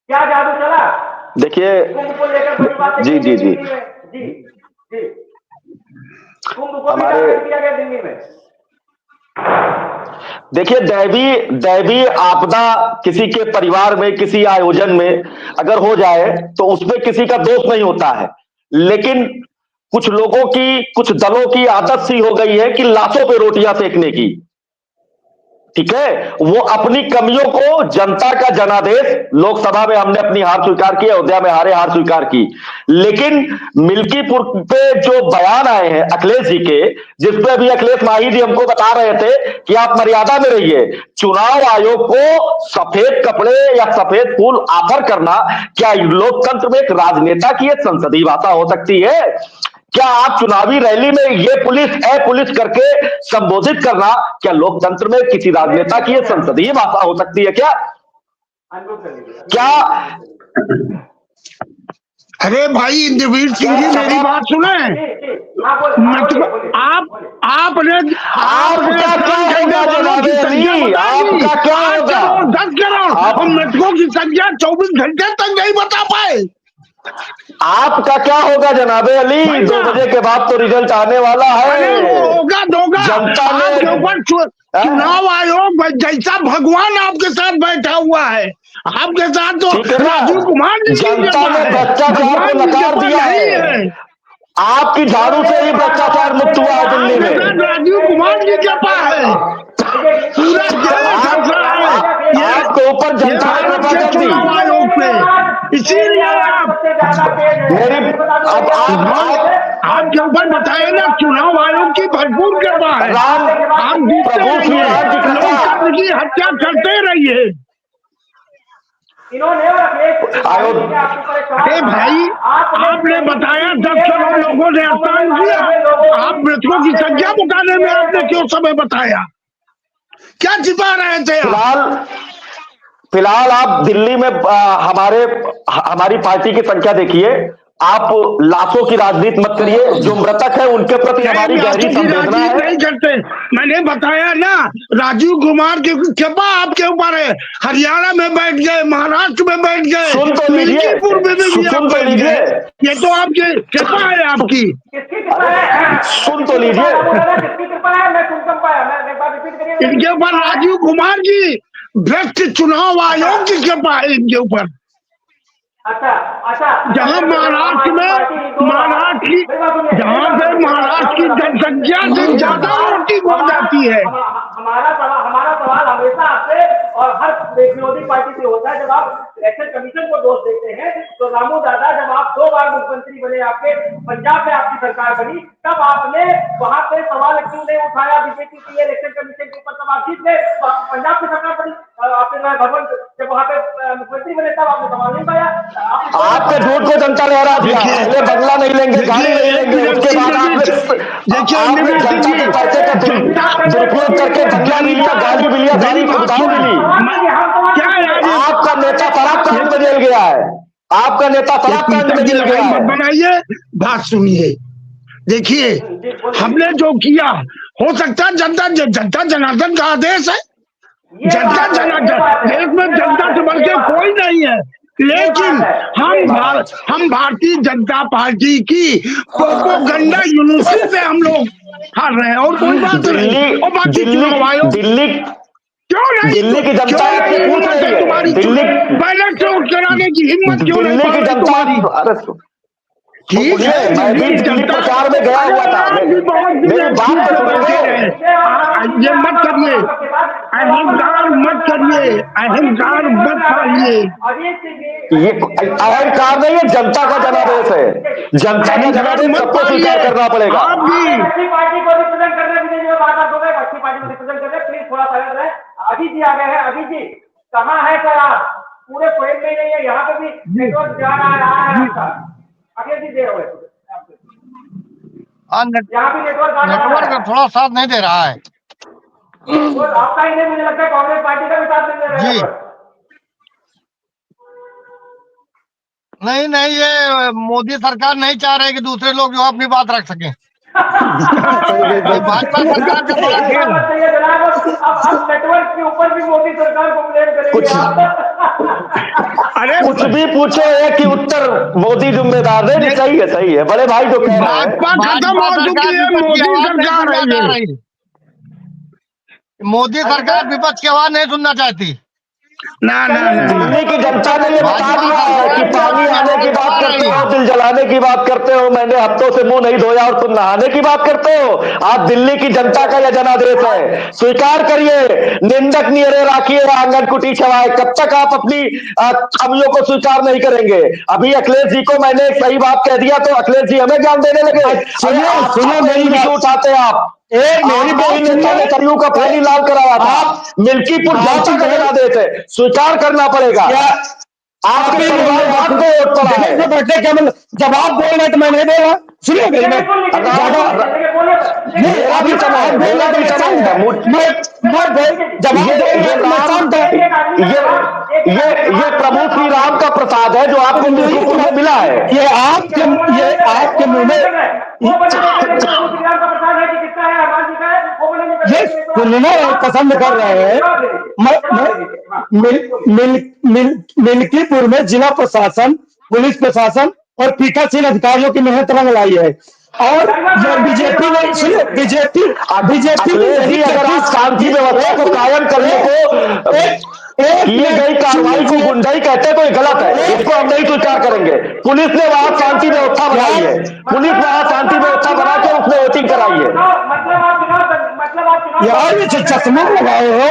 क्या जादू चला? देखिए, कुंभ को लेकर बड़ी बात जी जी जी, जी जी, कुंभ को भी हमारे, टारगेट किया गया दिल्ली में। देखिए, दैवी आपदा किसी के परिवार में, किसी आयोजन में अगर हो जाए तो उसमें किसी का दोष नहीं होता है, लेकिन कुछ लोगों की, कुछ दलों की आदत सी हो गई है कि लाशों पे रोटियां सेकने की। ठीक है, वो अपनी कमियों को, जनता का जनादेश, लोकसभा में हमने अपनी हार स्वीकार की, अयोध्या में हार स्वीकार की, लेकिन मिल्कीपुर पे जो बयान आए हैं अखिलेश जी के, जिसपे अभी अखिलेश माही जी हमको बता रहे थे कि आप मर्यादा में रहिए, चुनाव आयोग को सफेद कपड़े या सफेद फूल ऑफर करना, क्या लोकतंत्र में एक राजनेता की एक संसदीय भाषा हो सकती है? क्या आप चुनावी रैली में ये पुलिस ए पुलिस करके संबोधित करना, क्या लोकतंत्र में किसी राजनेता की ये संसदीय भाषा हो सकती है क्या? क्या अरे भाई इंद्रवीर सिंह जी, मेरी बात सुने। आपने आपका क्या होगा जनाब अली? आपका क्या होगा? 10 करोड़ और मृतकों की संख्या 24 घंटे तक नहीं बता पाए। आपका क्या होगा जनाब अली? 2 बजे के बाद तो रिजल्ट आने वाला है। वो होगा दोगा। जनता ने चुनाव आयोग जैसा भगवान आपके साथ बैठा हुआ है, आपके साथ तो राजीव कुमार जी, जनता ने भ्रष्टाचार को नकार दिया है। आपकी झाड़ू से ही भ्रष्टाचार मुक्त हुआ है दिल्ली में। राजीव कुमार जी के पास है पूरा आपके ऊपर जनता ने कृपा कर दी। चुनाव आयोग पे, इसीलिए मेरी अब आपके ऊपर बताए ना, चुनाव आयोग की भरपूर कृपा है। आप जीतते रहिए, लोकतंत्र की हत्या करते रहिए। अरे भाई, आपने बताया 10 करोड़ लोगों ने मतदान किया, आप मृतकों की संख्या बताने में आपने क्यों समय बताया? क्या छिपा रहे थे? फिलहाल आप दिल्ली में हमारी पार्टी की संख्या देखिए, आप लाशों की राजनीति मत करिए। जो मृतक है उनके प्रति हमारी गहरी संवेदना है। नहीं करते, मैंने बताया ना, राजीव कुमार की कृपा आपके ऊपर है। हरियाणा में बैठ गए, महाराष्ट्र में बैठ गए, सुन तो लीजिए, मिल्कीपुर में भी सुन तो बैठ लीजिए, गए। ये तो आपकी कृपा है आपकी। किसकी कृपा है? सुन तो लीजिए, किसकी कृपा है? मैं सुन कम पाया, मैं एक बार रिपीट करिए। इनके ऊपर राजीव कुमार की भ्रष्ट चुनाव आयोग की कृपा है इनके ऊपर। अच्छा अच्छा, जहां महाराष्ट्र की जनसंख्या से ज्यादा वोटिंग हो जाती है। हमारा सवाल हमेशा आपसे और हर विरोधी पार्टी से होता है, जब आप इलेक्शन कमीशन को दोष देते हैं, तो रामू दादा जब आप 2 बार मुख्यमंत्री बने, आपके पंजाब में आपकी सरकार बनी, तब आपने वहां पे सवाल क्यों नहीं उठाया बीजेपी की इलेक्शन कमीशन के ऊपर? तब आप जीत गए, पंजाब की सरकार बनी, आपने भवन जब वहां पे मुख्यमंत्री बने तब आपने सवाल नहीं पाया। आपके झूठ को जनता ने हरा दिया। पहले बदला नहीं लेंगे, गाली नहीं लेंगे, उसके बाद आपने जनता के पैसे का दुरुपयोग करके बदला भी लिया, गाली भी लिया, गाली भुगतान भी ली। आपका नेता शराब कांड में जेल गया है, आपका नेता शराब कांड में जेल गया है। बनाइए, बात सुनिए। देखिए, हमने जो किया, हो सकता है जनता जनार्दन का आदेश है। जनता जनार्दन, देश में जनता से बढ़ के कोई नहीं है, लेकिन हम भारतीय जनता पार्टी की प्रोपेगेंडा यूनिवर्सिटी से हम लोग हार रहे हैं और कोई बात नहीं। और बाकी चुनाव आयोग दिल्ली की जनता आपसे पूछ रही है, तुम्हारी बैलेट से वोट कराने की हिम्मत क्यों नहीं? दिल्ली की जनता, मैं भी दिल्ली प्रचार में गया हुआ था। मेरी बात तो सुनिए, ये मत करिए, अहंकार मत करिए, अहंकार मत पालिए। ये अहंकार नहीं है, जनता का जनादेश है। जनता का जनादेश सबको स्वीकार करना पड़ेगा। आप भी अच्छी पार्टी को रिप्रेजेंट करने के लिए बात हो गए, अच्छी पार्टी को रिप्रेजेंट कर रहे, प्लीज थोड़ा साइलेंट रहे। अभी जी आ गए हैं। अभी जी कहाँ है सर? आप पूरे फ्रेम में नहीं है, यहाँ पे भी नेटवर्क जा रहा है आपका। अगले जी देर हो गए, यहाँ भी नेटवर्क थोड़ा साथ नहीं दे रहा है आपका ही नहीं, मुझे लगता है कांग्रेस पार्टी का भी साथ नहीं दे रहा है जी। नहीं, ये मोदी सरकार नहीं चाह रहे कि दूसरे लोग जो अपनी बात रख सकें। भाजपा सरकार का बड़ा खेल है। अब नेटवर्क के ऊपर भी मोदी सरकार को ब्लेम करेंगे। अरे कुछ भी पूछो है कि उत्तर मोदी जिम्मेदार है। सही है बड़े भाई जो कह रहे हैं। भाजपा खत्म हो चुकी है, मोदी सरकार है। मोदी सरकार विपक्ष की आवाज नहीं सुनना चाहती। ना दिल्ली की जनता ने ये बता दिया है कि पानी आने की बात करते हो, दिल जलाने की बात करते हो, मैंने हफ्तों से मुंह नहीं धोया और तुम नहाने की बात करते हो। आज दिल्ली की जनता का यह जनादेश है, स्वीकार करिए। निंदक नियरे राखिए आंगन कुटी छवाए। कब तक आप अपनी खामियों को स्वीकार नहीं करेंगे? अभी अखिलेश जी को मैंने एक सही बात कह दिया तो अखिलेश जी हमें ज्ञान देने लगे। सुनिए मेरी बात उठाते हैं आप। मेरी बहन नेता ने सरयू का पानी लाल कराया था। मिल्कीपुर जनता का जनादेश है, स्वीकार करना पड़ेगा। आपके परिवार बात को वोट पड़ा है। बैठे क्या मतलब जवाब बोलना तो मैं नहीं दे रहा। सुनिए मेरी बात, मेरा भी समय है, मेरा भी समय है। ये प्रभु श्री राम का प्रसाद है जो आपको मिल्कीपुर में मिला है। ये आपके मुंह में ये सुनना पसंद कर रहे हैं। मिल्कीपुर में जिला प्रशासन, पुलिस प्रशासन और पीठासीन अधिकारियों की मेहनत रंग लाई है। और बीजेपी ने बीजेपी अगर आप शांति व्यवस्था को कायम करने को किए गई कार्रवाई को गुंडाई कहते तो ये गलत है, इसको हम नहीं स्वीकार करेंगे। पुलिस ने वहां शांति व्यवस्था बनाई है, पुलिस वहां शांति व्यवस्था बना के उसने वोटिंग कराई है। यार ये जो चश्मा लगाए हो,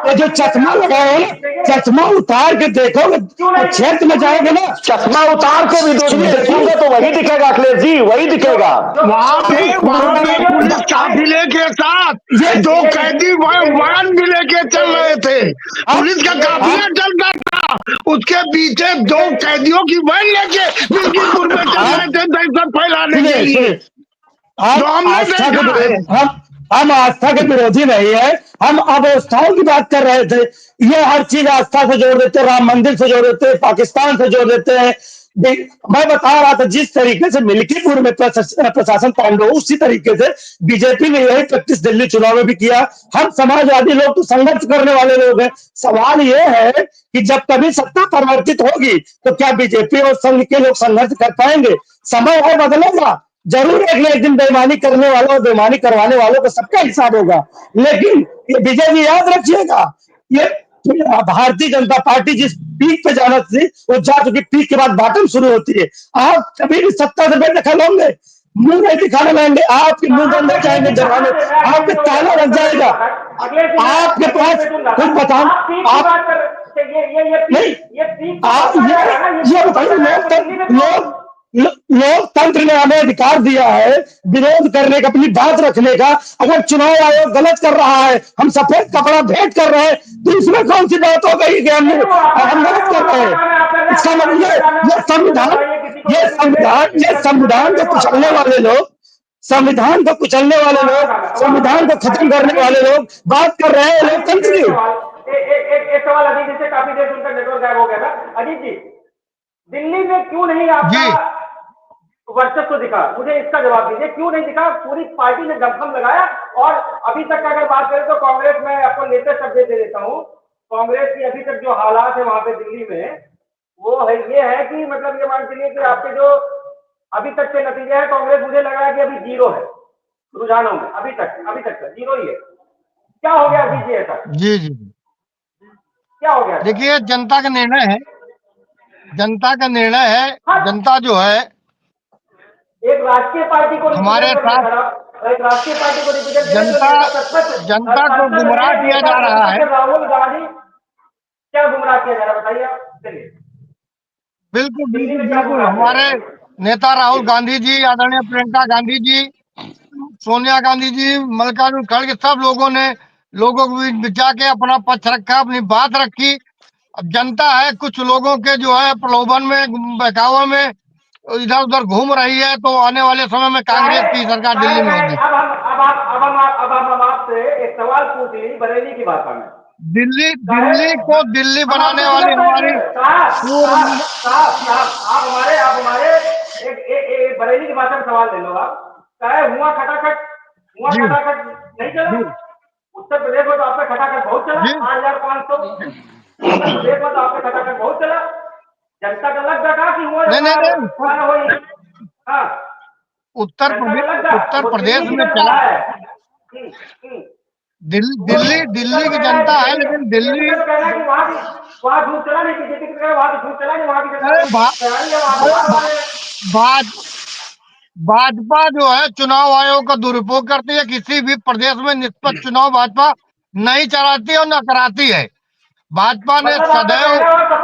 ये जो चश्मा लगाए हो, चश्मा उतार के देखोगे तो क्षेत्र में जाओगे ना। चश्मा उतार के भी देखोगे तो वही दिखेगा अखिलेश जी, वही दिखेगा। वहाँ पे पुलिस काफिले के साथ ये 2 कैदी वाहन भी लेके चल रहे थे। पुलिस का काफिला चलता था, उसके पीछे 2 कैदियों की वैन लेके मिल्कीपुर में चल रहे थे दहशत फैलाने के लिए। हम आस्था के विरोधी नहीं है, हम अव्यवस्थाओं की बात कर रहे थे। ये हर चीज आस्था से जोड़ देते हैं, राम मंदिर से जोड़ देते हैं, पाकिस्तान से जोड़ देते हैं, मैं बता रहा था जिस तरीके से मिल्कीपुर में प्रशासन तांडव, उसी तरीके से बीजेपी ने यही प्रैक्टिस दिल्ली चुनाव में भी किया। हम समाजवादी लोग तो संघर्ष करने वाले लोग हैं। सवाल यह है कि जब कभी सत्ता परिवर्तित होगी तो क्या बीजेपी और संघ के लोग संघर्ष कर पाएंगे? समय है, बदलेगा जरूर। एक दिन बेईमानी करने वालों और बेईमानी करवाने वालों को सबका हिसाब होगा। लेकिन ये विजय जी याद रखिएगा, ये भारतीय जनता पार्टी जिस पीक पे जाना थी वो जा चुकी। पीक के बाद बॉटम शुरू होती है। आप कभी भी सत्ता से बेदखल होंगे, मुंह नहीं दिखाने लगेंगे, आपके मुंह बंद हो जाएंगे, जवानों आपके ताला लग जाएगा। आपके पास कुछ बताओ आप नहीं, आप ये बताइए, लोकतंत्र ने हमें अधिकार दिया है विरोध करने का, अपनी बात रखने का। अगर चुनाव आयोग गलत कर रहा है, हम सफेद कपड़ा भेंट कर रहे हैं, तो इसमें कौन सी बात हो गई कि हम गलत कर रहे हैं? इसका मतलब ये संविधान को कुचलने वाले लोग, संविधान को कुचलने वाले लोग, संविधान को खत्म करने वाले लोग बात कर रहे हैं लोकतंत्र की। एक सवाल अजीत जी से, काफी देर से उनका नेटवर्क गायब हो गया था। अजीत जी, दिल्ली में क्यों नहीं आपका वर्चस्व दिखा? मुझे इसका जवाब दीजिए, क्यों नहीं दिखा? पूरी पार्टी ने दमखम लगाया। और अभी तक अगर बात करें तो कांग्रेस में आपको लेटेस्ट अपडेट दे देता हूँ। कांग्रेस की अभी तक जो हालात है वहां पे दिल्ली में, वो है ये है कि मतलब ये मान चलिए कि आपके जो अभी तक के नतीजे है, कांग्रेस मुझे लग रहा है कि अभी 0 है रुझानों में। अभी तक 0 ही है। क्या हो गया अभी जी ऐसा? जी जी, क्या हो गया? देखिए, जनता का निर्णय है, जनता का निर्णय है। जनता जो है एक राष्ट्रीय पार्टी को हमारे साथ, एक राष्ट्रीय पार्टी को रिप्रेजेंट जनता को गुमराह किया जा रहा है। राहुल गांधी क्या गुमराह किया जा रहा है बताइए आप। चलिए, बिल्कुल बिल्कुल बिल्कुल। हमारे नेता राहुल गांधी जी, आदरणीय प्रियंका गांधी जी, सोनिया गांधी जी, मल्लिकार्जुन खड़गे, सब लोगों ने लोगों को बीच बिठा के अपना पक्ष रखा, अपनी बात रखी। अब जनता है कुछ लोगों के जो है प्रलोभन में, बहकावे में इधर उधर घूम रही है, तो आने वाले समय में कांग्रेस की सरकार दिल्ली में होगी। अब हम आपसे एक सवाल पूछ ली बरेली की भाषा में। दिल्ली को दिल्ली बनाने वाली हमारी आप हमारे एक बरेली की भाषा में सवाल ले लो। आप चाहे हुआ खटाखट नहीं चला। उत्तर प्रदेश में तो आपका खटाखट बहुत चला, 8500। उत्तर प्रदेश में तो आपका खटाखट बहुत चला। जनता का लग रहा कि हुआ नहीं। हाँ, उत्तर प्रदेश में चला। दिल्ली की जनता है, लेकिन दिल्ली वहाँ झूठ चला नहीं, बीजेपी की तरह वहाँ झूठ चला नहीं। वहाँ की भाजपा जो है चुनाव आयोग का दुरुपयोग करती है। किसी भी प्रदेश में निष्पक्ष चुनाव भाजपा नहीं चलाती और न कराती है। भाजपा ने सदैव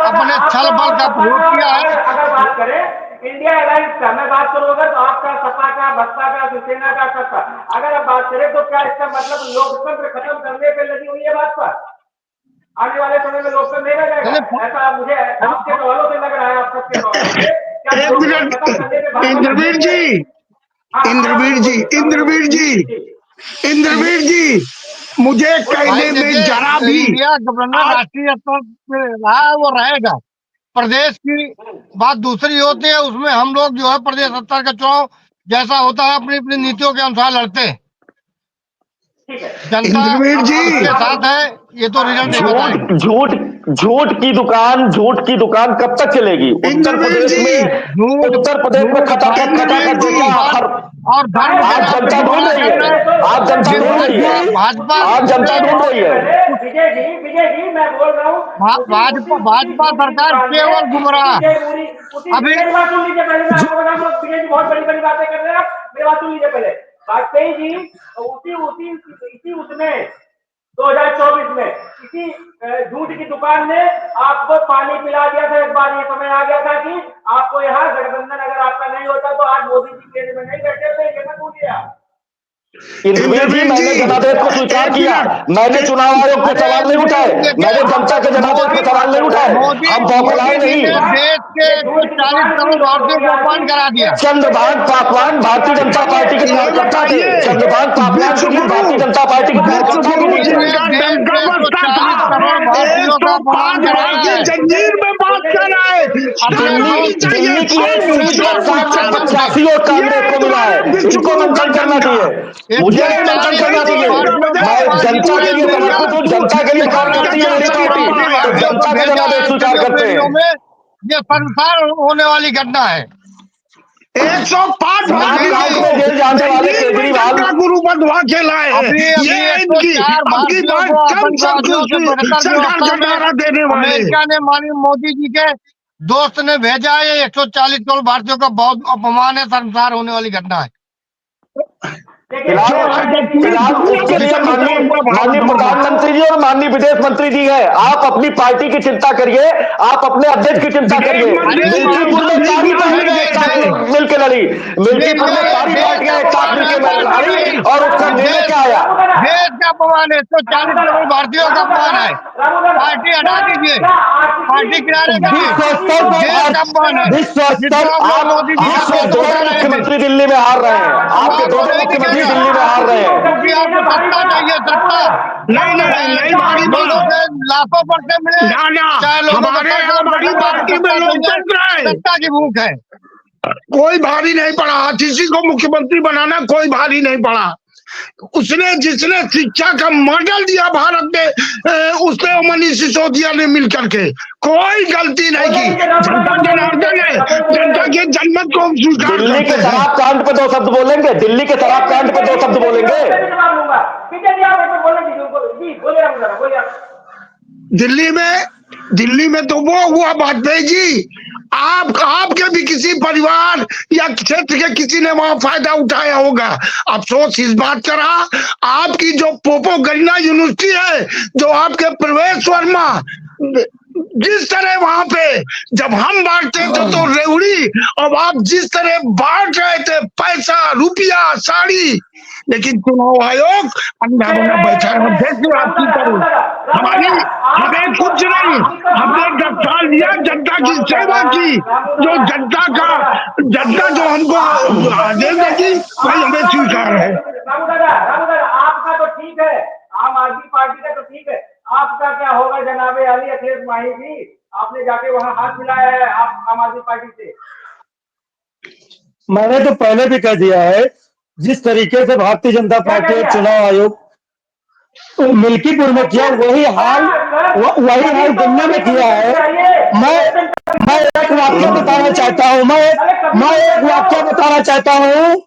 अपने छल बल का प्रयोग किया है। अगर बात करें इंडिया अलायंस का, मैं बात करूंगा तो आपका, सपा का, बसपा का, शिवसेना का, सबका अगर आप बात करें तो क्या इसका मतलब लोकतंत्र खत्म करने पे लगी हुई है भाजपा? आने वाले समय में लोकतंत्र नहीं रह जाएगा, ऐसा मुझे आपके सवालों से लग रहा है। आप सबके सवालों से इंद्रवीर जी, मुझे कहने में जरा भी इंडिया गवर्नर राष्ट्रीय स्तर पे रहा है, वो रहेगा। प्रदेश की बात दूसरी होती है, उसमें हम लोग जो है प्रदेश स्तर का चुनाव जैसा होता है अपनी अपनी नीतियों के अनुसार लड़ते हैं। जनता के साथ है, ये तो रिजल्ट झूठ की दुकान कब तक चलेगी? उत्तर प्रदेश में खटाखट और धर्म आप जनता ढूंढ रही है, आप जनता ढूंढ रही है, आप जनता ढूंढ रही है। विजय जी मैं बोल रहा हूँ भाजपा सरकार केवल गुमराह। अभी बात सुन लीजिए पहले, मैं आपको बता दूं, विजय जी बहुत बड़ी बातें कर रहे हैं। मेरी बात सुन लीजिए पहले। वाजपेयी जी इसी उसमें 2024 में इसी झूठ की दुकान ने आपको पानी पिला दिया था। एक बार ये समय आ गया था कि आपको यहाँ गठबंधन अगर आपका नहीं होता तो आज मोदी जी केंद्र में नहीं बैठे थे। ये मत भूलिए। मैंने जनादेश को स्वीकार किया, मैंने चुनाव आयोग पे सवाल नहीं उठाए, मैंने जनता के जनादेश पे सवाल नहीं उठाए। हम बौखलाए नहीं। देश के 140 करोड़ भारतीयों को अपमान करा दिया। चंद्रभान पासवान भारतीय जनता पार्टी के कार्यकर्ता थे। चंद्रभान पासवान सिर्फ भारतीय जनता पार्टी के कार्यकर्ता भी नहीं थे। जंजीर में बात कर रहा है, दिल्ली की एक सीट पर 785 वोट कांग्रेस को मिला है। इनको मंथन करना चाहिए, मुझे नहीं मंथन करना चाहिए। मैं जनता के लिए समर्पित हूँ, जनता के लिए काम करती है मेरी पार्टी, तो जनता के जनादेश स्वीकार करते हैं। ये संसार होने वाली घटना है। 105 जेल जाने वाले केजरीवाल का गुरु बंधवा खेला है। ये इनकी आपकी बात कम सरकार का नारा देने वाले। अमेरिका ने माननीय मोदी जी के दोस्त ने भेजा है। 140 करोड़ भारतीयों का बहुत अपमान है, संसार होने वाली घटना है। फिलहाल उसके लिए माननीय प्रधानमंत्री जी और माननीय विदेश मंत्री जी है। आप अपनी पार्टी की चिंता करिए, आप अपने अध्यक्ष की चिंता करिए। मिल्कीपुर में सारी पार्टियां एक साथ मिलकर लड़ी, मिल्कीपुर में सारी पार्टियां एक साथ मिलकर लड़ी और उसका निर्णय क्या आया? देश का अपमान है, 140 करोड़ भारतीयों का अपमान है। पार्टी हटा दीजिए, पार्टी किनारे आपके दोनों मुख्यमंत्री दिल्ली में हार रहे हैं, आपके दोनों मुख्यमंत्री दिल्ली में हार रहे हैं। क्योंकि आपको सत्ता चाहिए, सत्ता नहीं भाई लाखों पड़ते मिले, चाहे लोगों सत्ता की भूख है। कोई भारी नहीं पड़ा, किसी को मुख्यमंत्री बनाना कोई भारी नहीं पड़ा। उसने जिसने शिक्षा का मॉडल दिया भारत में, उसने मनीष सिसोदिया ने मिलकर के कोई गलती नहीं की। जनता जनार्दन है, जनता के जनमत को स्वीकार करते हैं। दिल्ली के शराब कांड पे 2 शब्द बोलेंगे, दिल्ली के शराब कांड पे 2 शब्द बोलेंगे। दिल्ली में तो वो हुआ वाजपेयी जी, आपके भी किसी परिवार या क्षेत्र के किसी ने वहां फायदा उठाया होगा। अफसोस इस बात का रहा, आपकी जो पोपोगरीना यूनिवर्सिटी है, जो आपके प्रवेश वर्मा, जिस तरह वहां पे जब हम बांटते थे तो रेवड़ी, अब आप जिस तरह बांट रहे थे पैसा, रुपया, साड़ी, लेकिन चुनाव आयोग अंधा बना बैठा है। देखिए आप की करूं, हमें कुछ नहीं, हमने 10 साल दिया, जनता की सेवा की, जो जनता जो हमको आदेश देगी वही हमें स्वीकार है। रामू दादा आपका तो ठीक है, आम आदमी पार्टी का तो ठीक है, आपका क्या होगा जनाबे अली अखिलेश माही जी? आपने जाके वहां हाथ मिलाया है आप आम आदमी पार्टी से। मैंने तो पहले भी कह दिया है, जिस तरीके से भारतीय जनता पार्टी और चुनाव आयोग मिल्कीपुर में किया, वही हाल दिल्ली में किया है। मैं एक वाक्य बताना चाहता हूँ, मैं एक वाक्य बताना चाहता हूँ।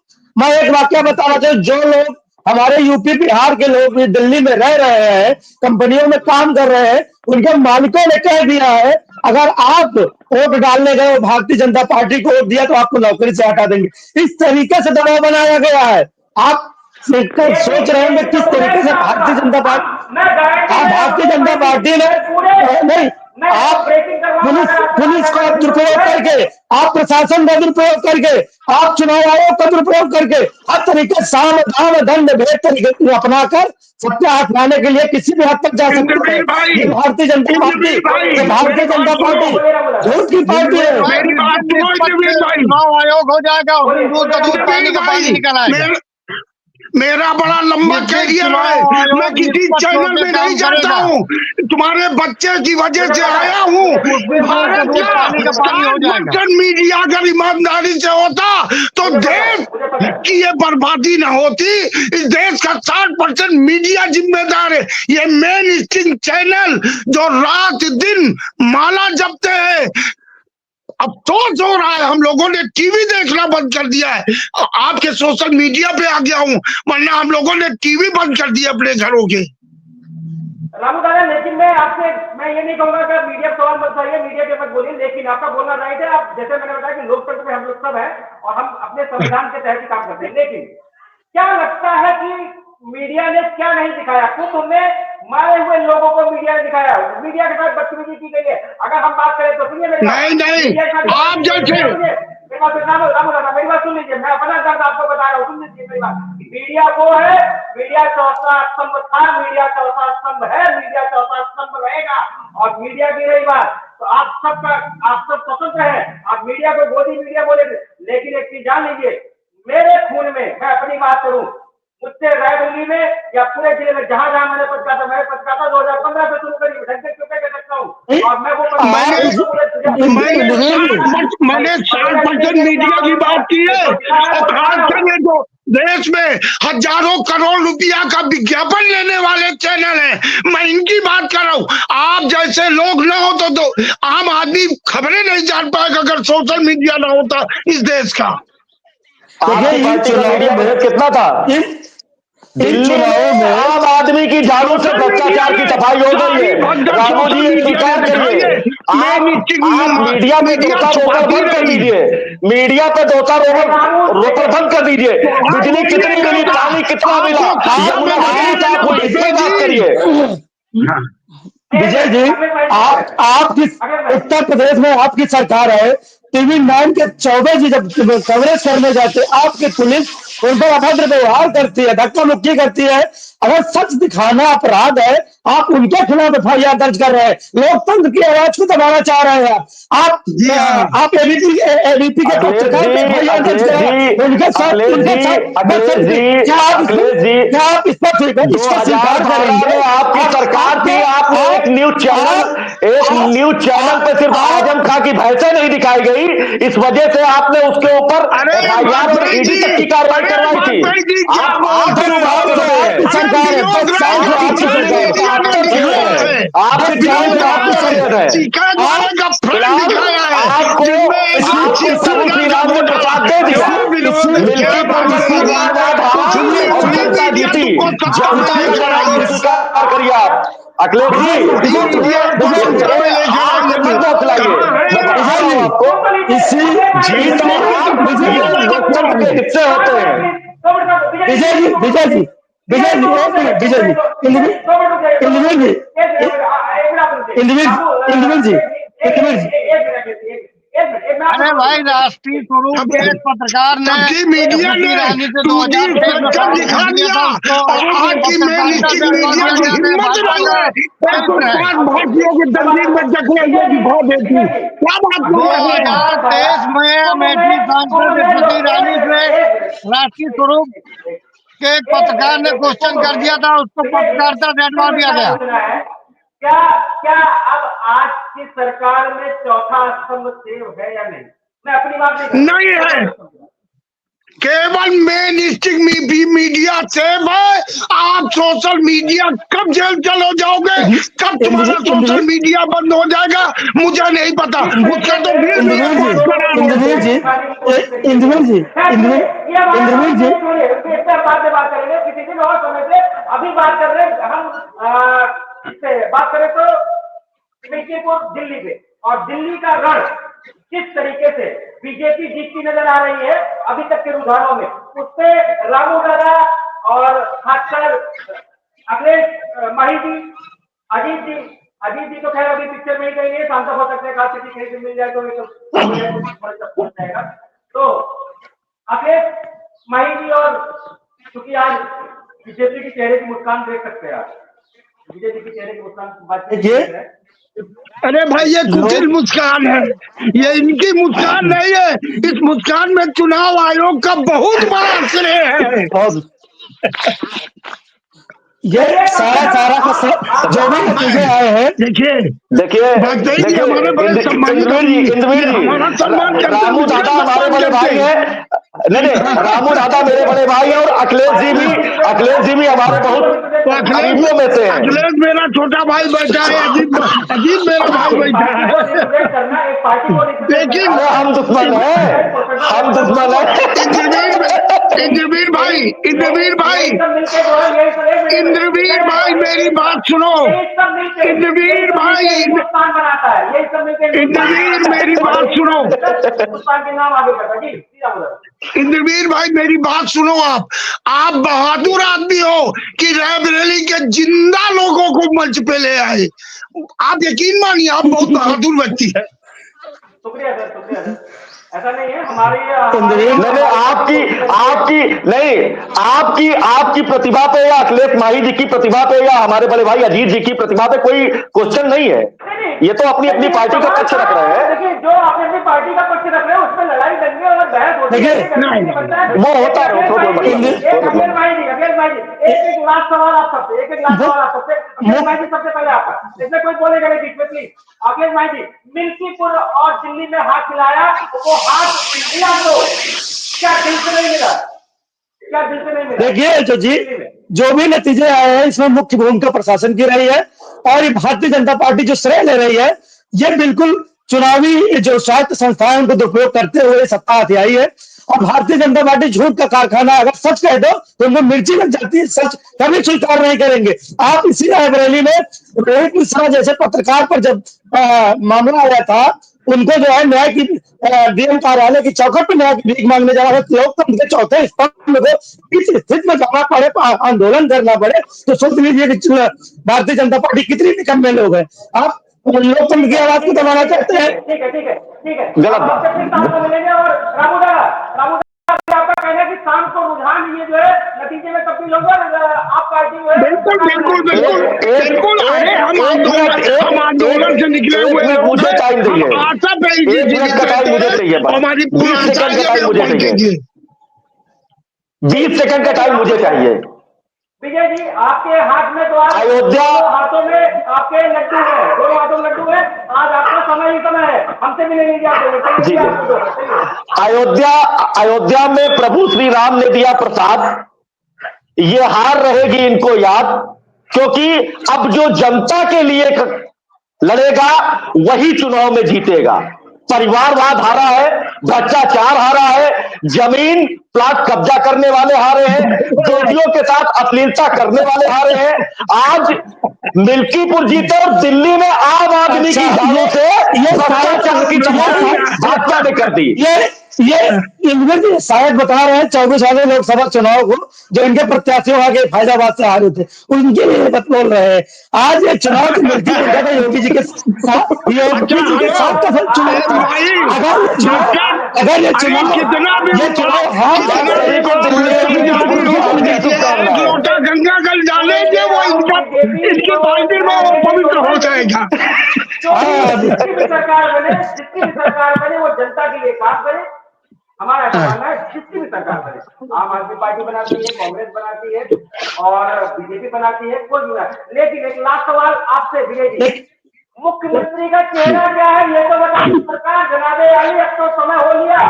जो लोग हमारे यूपी बिहार के लोग भी दिल्ली में रह रहे हैं, कंपनियों में काम कर रहे हैं, उनके मालिकों ने कह दिया है अगर आप वोट डालने गए भारतीय जनता पार्टी को वोट दिया तो आपको नौकरी से हटा देंगे। इस तरीके से दबाव बनाया गया है। आप सोच रहे हैं किस तरीके से भारतीय जनता पार्टी ने नहीं, आप पुलिस का दुरुपयोग करके, आप प्रशासन का दुरुपयोग करके, आप चुनाव आयोग का दुरुपयोग करके, हर तरीके साम दाम दंड भेद तरीके अपनाकर सत्ता हटाने के लिए किसी भी हद तक जा सकते हैं। भारतीय जनता पार्टी झूठ की पार्टी है। चुनाव आयोग हो जाएगा, दूध का दूध, पानी का पानी निकल आएगा। मेरा बड़ा लंबा कैरियर है, मैं किसी चैनल में नहीं जाता हूँ, तुम्हारे बच्चे की वजह से आया हूँ। भारत का मीडिया अगर ईमानदारी से होता तो देश की ये बर्बादी न होती। इस देश का 60% मीडिया जिम्मेदार है। ये मेन स्ट्रीम चैनल जो रात दिन माला जपते हैं, अफसोस हो रहा है हम लोगों ने टीवी देखना बंद कर दिया है। आपके सोशल मीडिया पे आ गया हूँ, वरना हम लोगों ने टीवी बंद कर दिया अपने घरों के। रामू दादा, लेकिन मैं ये नहीं कहूंगा कि मीडिया सवाल मत करिए, मीडिया के मत बोलिए, लेकिन आपका बोलना राइट है। आप जैसे मैंने बताया कि लोकतंत्र में हम लोग सब है और हम अपने संविधान के तहत ही काम करते हैं, लेकिन क्या लगता है कि मीडिया ने क्या नहीं दिखाया? कुछ में मारे हुए लोगों को मीडिया ने दिखाया, मीडिया के साथ बदतमीजी की गई है। अगर हम बात करें तो सुनिए मेरी आप जैसे मेरी बात सुन लीजिए, मैं अपना दर्द आपको बता रहा हूँ, सुन लीजिए मेरी बात। मीडिया वो है, मीडिया चौथा स्तंभ था, मीडिया चौथा स्तंभ है, मीडिया चौथा स्तंभ रहेगा। और मीडिया की रही बात तो आप सब स्वतंत्र है, आप मीडिया को गोदी मीडिया बोलेंगे, लेकिन एक चीज जान लीजिए, मेरे खून में, मैं अपनी बात करूं, मुझसे रायबरेली में या पूरे जिले में जहां जहां मैंने पत्रकारिता 2015 से शुरू करी, ढंग से क्यों कह सकता हूँ। और मैं वो मैंने 60% मीडिया की बात की है, और खासकर ये जो देश में हजारों करोड़ रुपया का विज्ञापन लेने वाले चैनल हैं, मैं इनकी बात कर रहा हूँ। आप जैसे लोग ना हो तो आम आदमी खबरें नहीं जान पाएगा अगर सोशल मीडिया ना होता इस देश का। आपकी पार्टी का मीडिया बजट कितना था? दिल्ली में आम आदमी की जानों से भ्रष्टाचार की सफाई हो गई है। रामू जी ये स्वीकार करिए, आप मीडिया में दोता रोकड़ बंद कर दीजिए, मीडिया पे दोता रोकड़ बंद कर दीजिए। बिजली कितनी मिली, पानी कितना मिला, यमुना कितनी साफ हुई, इसमें बात करिए। विजय जी, आपकी उत्तर प्रदेश में आपकी सरकार है, टीवी 9 के 14 जी जब कवरेज करने जाते आपकी पुलिस उन पर अभद्र व्यवहार करती है, धक्का मुक्की करती है। अगर सच दिखाना अपराध है, आप उनके खिलाफ FIR दर्ज कर रहे हैं, लोकतंत्र की आवाज को दबाना चाह रहे हैं आप एबीपी के पत्रकार पे FIR दर्ज कर रहे हैं, उनके साथ क्या आप इस पर स्वीकार करेंगे? आपकी सरकार थी, आपने एक न्यूज चैनल पे सिर्फ आजम खां की भैंसें नहीं दिखाई गई, इस वजह से आपने उसके ऊपर FIR और ईडी तक की कार्रवाई करवाई थी। प्रसाद दे दिया, जनता जीती, जनता स्वीकार करिए आप। अखिलेश जी आपको इसी जीत में लोकतंत्र के हिस्से होते हैं। विजय जी अरे भाई, राष्ट्रीय स्वरूप के एक पत्रकार ने मीडिया ने 2023 दिखा दिया, आज की मीडिया की हिम्मत नहीं है भारतीयों की तस्वीर में दिखा देती। क्या बात 2023 में अमेठी सांसद स्मृति ईरानी से राष्ट्रीय स्वरूप के एक पत्रकार ने क्वेश्चन कर दिया था, उसको पत्रकारिता से हटवा दिया गया। क्या अब आज की सरकार में चौथा स्तंभ सेव है या नहीं? मैं अपनी बात नहीं है, केवल मेन स्ट्रीम मीडिया सेव है। आप सोशल मीडिया कब जेल चलो जाओगे, कब तुम्हारा सोशल मीडिया बंद हो जाएगा, मुझे नहीं पता। उसका तो इंद्रवीर जी बात करेंगे किसी दिन और समय से। अभी बात कर रहे हैं हम इससे बात करें तो मिल्कीपुर दिल्ली पे, और दिल्ली का रण किस तरीके से बीजेपी जीतती नजर आ रही है अभी तक के रुझानों में, उससे रामू दादा और खासकर अखिलेश माही जी, अजीत जी तो खैर अभी पिक्चर में ही कहीं नहीं, सांसद हो सकते हैं, खास किसी कहीं से मिल जाए तो जाएगा। तो अखिलेश माही जी, और क्योंकि आज बीजेपी के चेहरे की मुस्कान देख सकते हैं आप, बीजेपी के चेहरे की मुस्कान अरे भाई, ये कुटिल मुस्कान है, ये इनकी मुस्कान नहीं है। इस मुस्कान में चुनाव आयोग का बहुत बड़ा श्रेय है। ये सारा का जो भी नतीजे आए हैं, देखिए हमारे बड़े सम्मान, रामू दादा हमारे बड़े भाई है, नहीं रामू दादा मेरे बड़े भाई है, और अखिलेश जी भी हमारे बहुत करीबियों में से हैं। अखिलेश मेरा छोटा भाई बैठा है, अजीत मेरा भाई बैठा है, लेकिन हम दुश्मन है। इंद्रवीर भाई मेरी बात सुनो। इंद्रवीर मेरी बात सुनो। इंद्रवीर भाई मेरी बात सुनो। आप बहादुर आदमी हो कि रायबरेली के जिंदा लोगों को मंच पे ले आए। आप यकीन मानिए, आप बहुत बहादुर व्यक्ति है। शुक्रिया सर। ऐसा नहीं है हमारी आपकी प्रतिभा पे या अखिलेश माही जी की प्रतिभा पे या हमारे बड़े भाई अजीत जी की प्रतिभा पे कोई क्वेश्चन नहीं है। ये तो अपनी अपनी पार्टी का पक्ष रख रहे हैं। देखिए, जो आपने अपनी पार्टी का पक्ष रख रहे हैं उसमें लड़ाई दंगे और बहस होती है, वो होता है, उसको कोई मतलब नहीं। अखिल भाई जी, एक लास्ट सवाल आप सबसे, एक लास्ट सवाल आप सबसे। अखिल भाई जी, सबसे पहले आपका, इसमें कोई बोलेगा नहीं बीच में, प्लीज। अखिल भाई जी, मिल्कीपुर और दिल्ली में हाथ मिलाया, वो हाथ मिला तो क्या दिल से नहीं मिला? क्या दिल से नहीं मिला? देखिए जो भी नतीजे आए हैं इसमें मुख्य भूमिका प्रशासन की रही है, और ये भारतीय जनता पार्टी जो श्रेय ले रही है, ये बिल्कुल चुनावी जो स्वायत्त संस्थाएं उनको दुरुपयोग करते हुए सत्ता हथियाई आई है। और भारतीय जनता पार्टी झूठ का कारखाना, अगर सच कह दो तो उनको मिर्ची लग जाती है, सच कभी स्वीकार नहीं करेंगे। आप इसी रायबरेली में रोहित मिश्रा जैसे पत्रकार पर जब मामला आया था, उनको जो है न्याय की डीएम कार्यालय की चौखट पर न्याय की भीख मांगने जा रहा था, लोकतंत्र के चौथे स्तंभ को इस स्थिति में जाना पड़े, आंदोलन करना पड़े, तो सोच लीजिए कि भारतीय जनता पार्टी कितनी निकम्मे लोग हैं। आप लोकतंत्र की आवाज को दबाना चाहते हैं। ठीक है, ठीक है, ठीक है, गलत बात। आपसे फिर शाम को मिलेंगे। और रामू आपका कहना है कि शाम को रुझान ये जो है नतीजे में तब्दील होगा, आप पार्टी जो है बिल्कुल बिल्कुल बिल्कुल बिल्कुल। अरे हम आंदोलन से निकले हुए लोग मुझे टाइम हैं, दीजिए, हम आशा पे ही एक मिनट का टाइम मुझे चाहिए, हमारी 20 सेकंड का टाइम मुझे चाहिए, 20 सेकंड का टाइम मुझे चाहिए। विजय जी, आपके हाथ में तो आज अयोध्या, दोनों हाथों में आपके लड्डू है, दोनों हाथों में लड्डू है, आज आपका समय ही समय है, हमसे भी नहीं जाते। जी अयोध्या में प्रभु श्री राम ने दिया प्रसाद, ये हार रहेगी इनको याद, क्योंकि अब जो जनता के लिए लड़ेगा वही चुनाव में जीतेगा। परिवारवाद हारा है, भ्रष्टाचार हारा है, जमीन प्लाट कब्जा करने वाले हारे हैं, बेटियों के साथ अश्लीलता करने वाले हारे हैं। आज मिल्कीपुर जीते और दिल्ली में आम आदमी की गालों से भ्रष्टाचार की तबाही भाजपा ने कर दी। ये इनमें भी शायद बता रहे हैं 24 वाले लोकसभा चुनाव को जो इनके प्रत्याशियों आगे फैजाबाद से हारे थे, उनके लिए बात बोल रहे हैं। आज ये चुनाव तो मिल्कीपुर का योगी जी के साथ का चुनाव, अगर ये चुनाव लोटा गंगा जल डालेंगे वो इनकी पार्टी में वो पवित्र हो जाएगा। जिसकी भी सरकार बने वो जनता के लिए काम करे, हमारा मानना है। जिसकी भी सरकार बने, आम आदमी पार्टी बनाती है, कांग्रेस बनाती है और बीजेपी बनाती है, कोई भी ना। लेकिन एक लास्ट सवाल आपसे विजय जी, मुख्यमंत्री का चेहरा क्या है ये तो बताइए। सरकार जनाबे आई, अब तो समय हो लिया।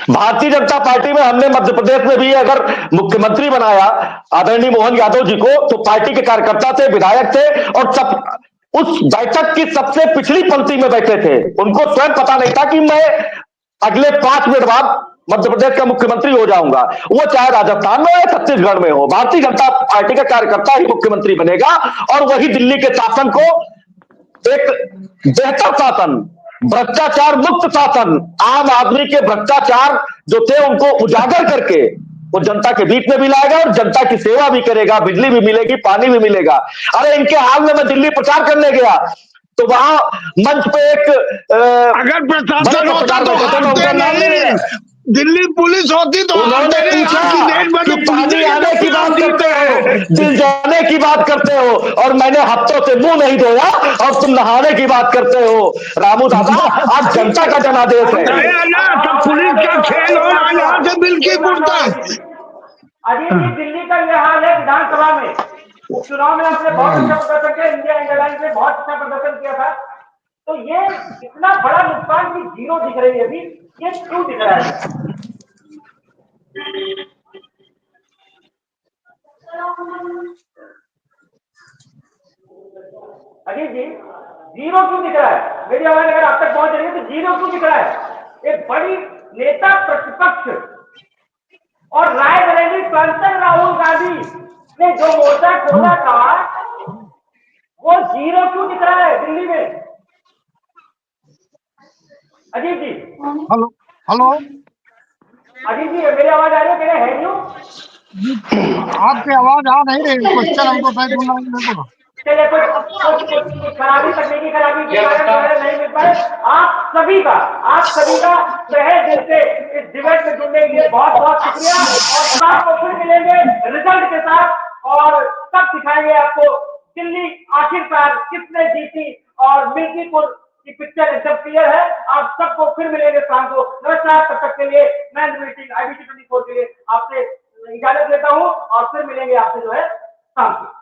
भारतीय जनता पार्टी में हमने मध्य प्रदेश में भी अगर मुख्यमंत्री बनाया आदरणीय मोहन यादव जी को, तो पार्टी के कार्यकर्ता थे, विधायक थे, और सब उस बैठक की सबसे पिछली पंक्ति में बैठे थे। उनको स्वयं पता नहीं था कि मैं अगले 5 मिनट बाद मध्य प्रदेश का मुख्यमंत्री हो जाऊंगा। वो चाहे राजस्थान में हो या छत्तीसगढ़ में हो, भारतीय जनता पार्टी का कार्यकर्ता ही मुख्यमंत्री बनेगा, और वही दिल्ली के शासन को एक बेहतर शासन, भ्रष्टाचार मुक्त शासन, आम आदमी के भ्रष्टाचार जो थे उनको उजागर करके वो जनता के बीच में भी लाएगा और जनता की सेवा भी करेगा। बिजली भी मिलेगी, पानी भी मिलेगा। अरे इनके हाल में मैं दिल्ली प्रचार करने गया तो वहां मंच पे एक अगर प्रशासन होता तो हारते नहीं, दिल्ली पुलिस होती तो उन्होंने पूछा कि पानी आने की बात करते हो, दिल जाने की बात करते हो, और मैंने हफ्तों से मुंह नहीं धोया और तुम नहाने की बात करते हो। रामू दादा, आज जनता का जनादेश है। सब पुलिस का खेल हो रहा है यहाँ से मिल्कीपुर तक। अजीत जी, दिल्ली का यह हाल है। विधानसभा में चुनाव में आपने बहुत अच्छा प्रदर्शन किया, इंडिया इंडिया ने बहुत अच्छा प्रदर्शन किया था, तो ये इतना बड़ा नुकसान की जीरो दिख रही है अभी, ये क्यों दिख रहा है? अजीत जी, जीरो क्यों दिख रहा है? मेरी आवाज अगर आप तक पहुंच रही है तो जीरो क्यों दिख रहा है? एक बड़ी नेता प्रतिपक्ष और रायबरेली सांसद राहुल गांधी ने जो मोर्चा खोला था वो जीरो क्यों दिख रहा है दिल्ली में? अजीत जी, हेलो हेलो, अजीत जी, मेरी आवाज आ रही है? है न्यू आपकी आवाज आ नहीं रही, क्वेश्चन हमको सही सुनना नहीं पड़ा। चलिए, कुछ खराबी, तकनीकी खराबी के कारण नहीं मिल पाए। आप सभी का तहे दिल से इस डिबेट में जुड़ने के लिए बहुत बहुत शुक्रिया, और शाम को फिर मिलेंगे रिजल्ट के साथ और तब सिखाएंगे आपको दिल्ली आखिरकार किसने जीती और मिल्कीपुर की पिक्चर एकदम क्लियर है। आप सबको फिर मिलेंगे शाम को। नमस्कार, तब तक के लिए मैं मीटिंग IBC 24 के लिए आपसे इजाजत लेता हूं और फिर मिलेंगे आपसे जो है शाम को।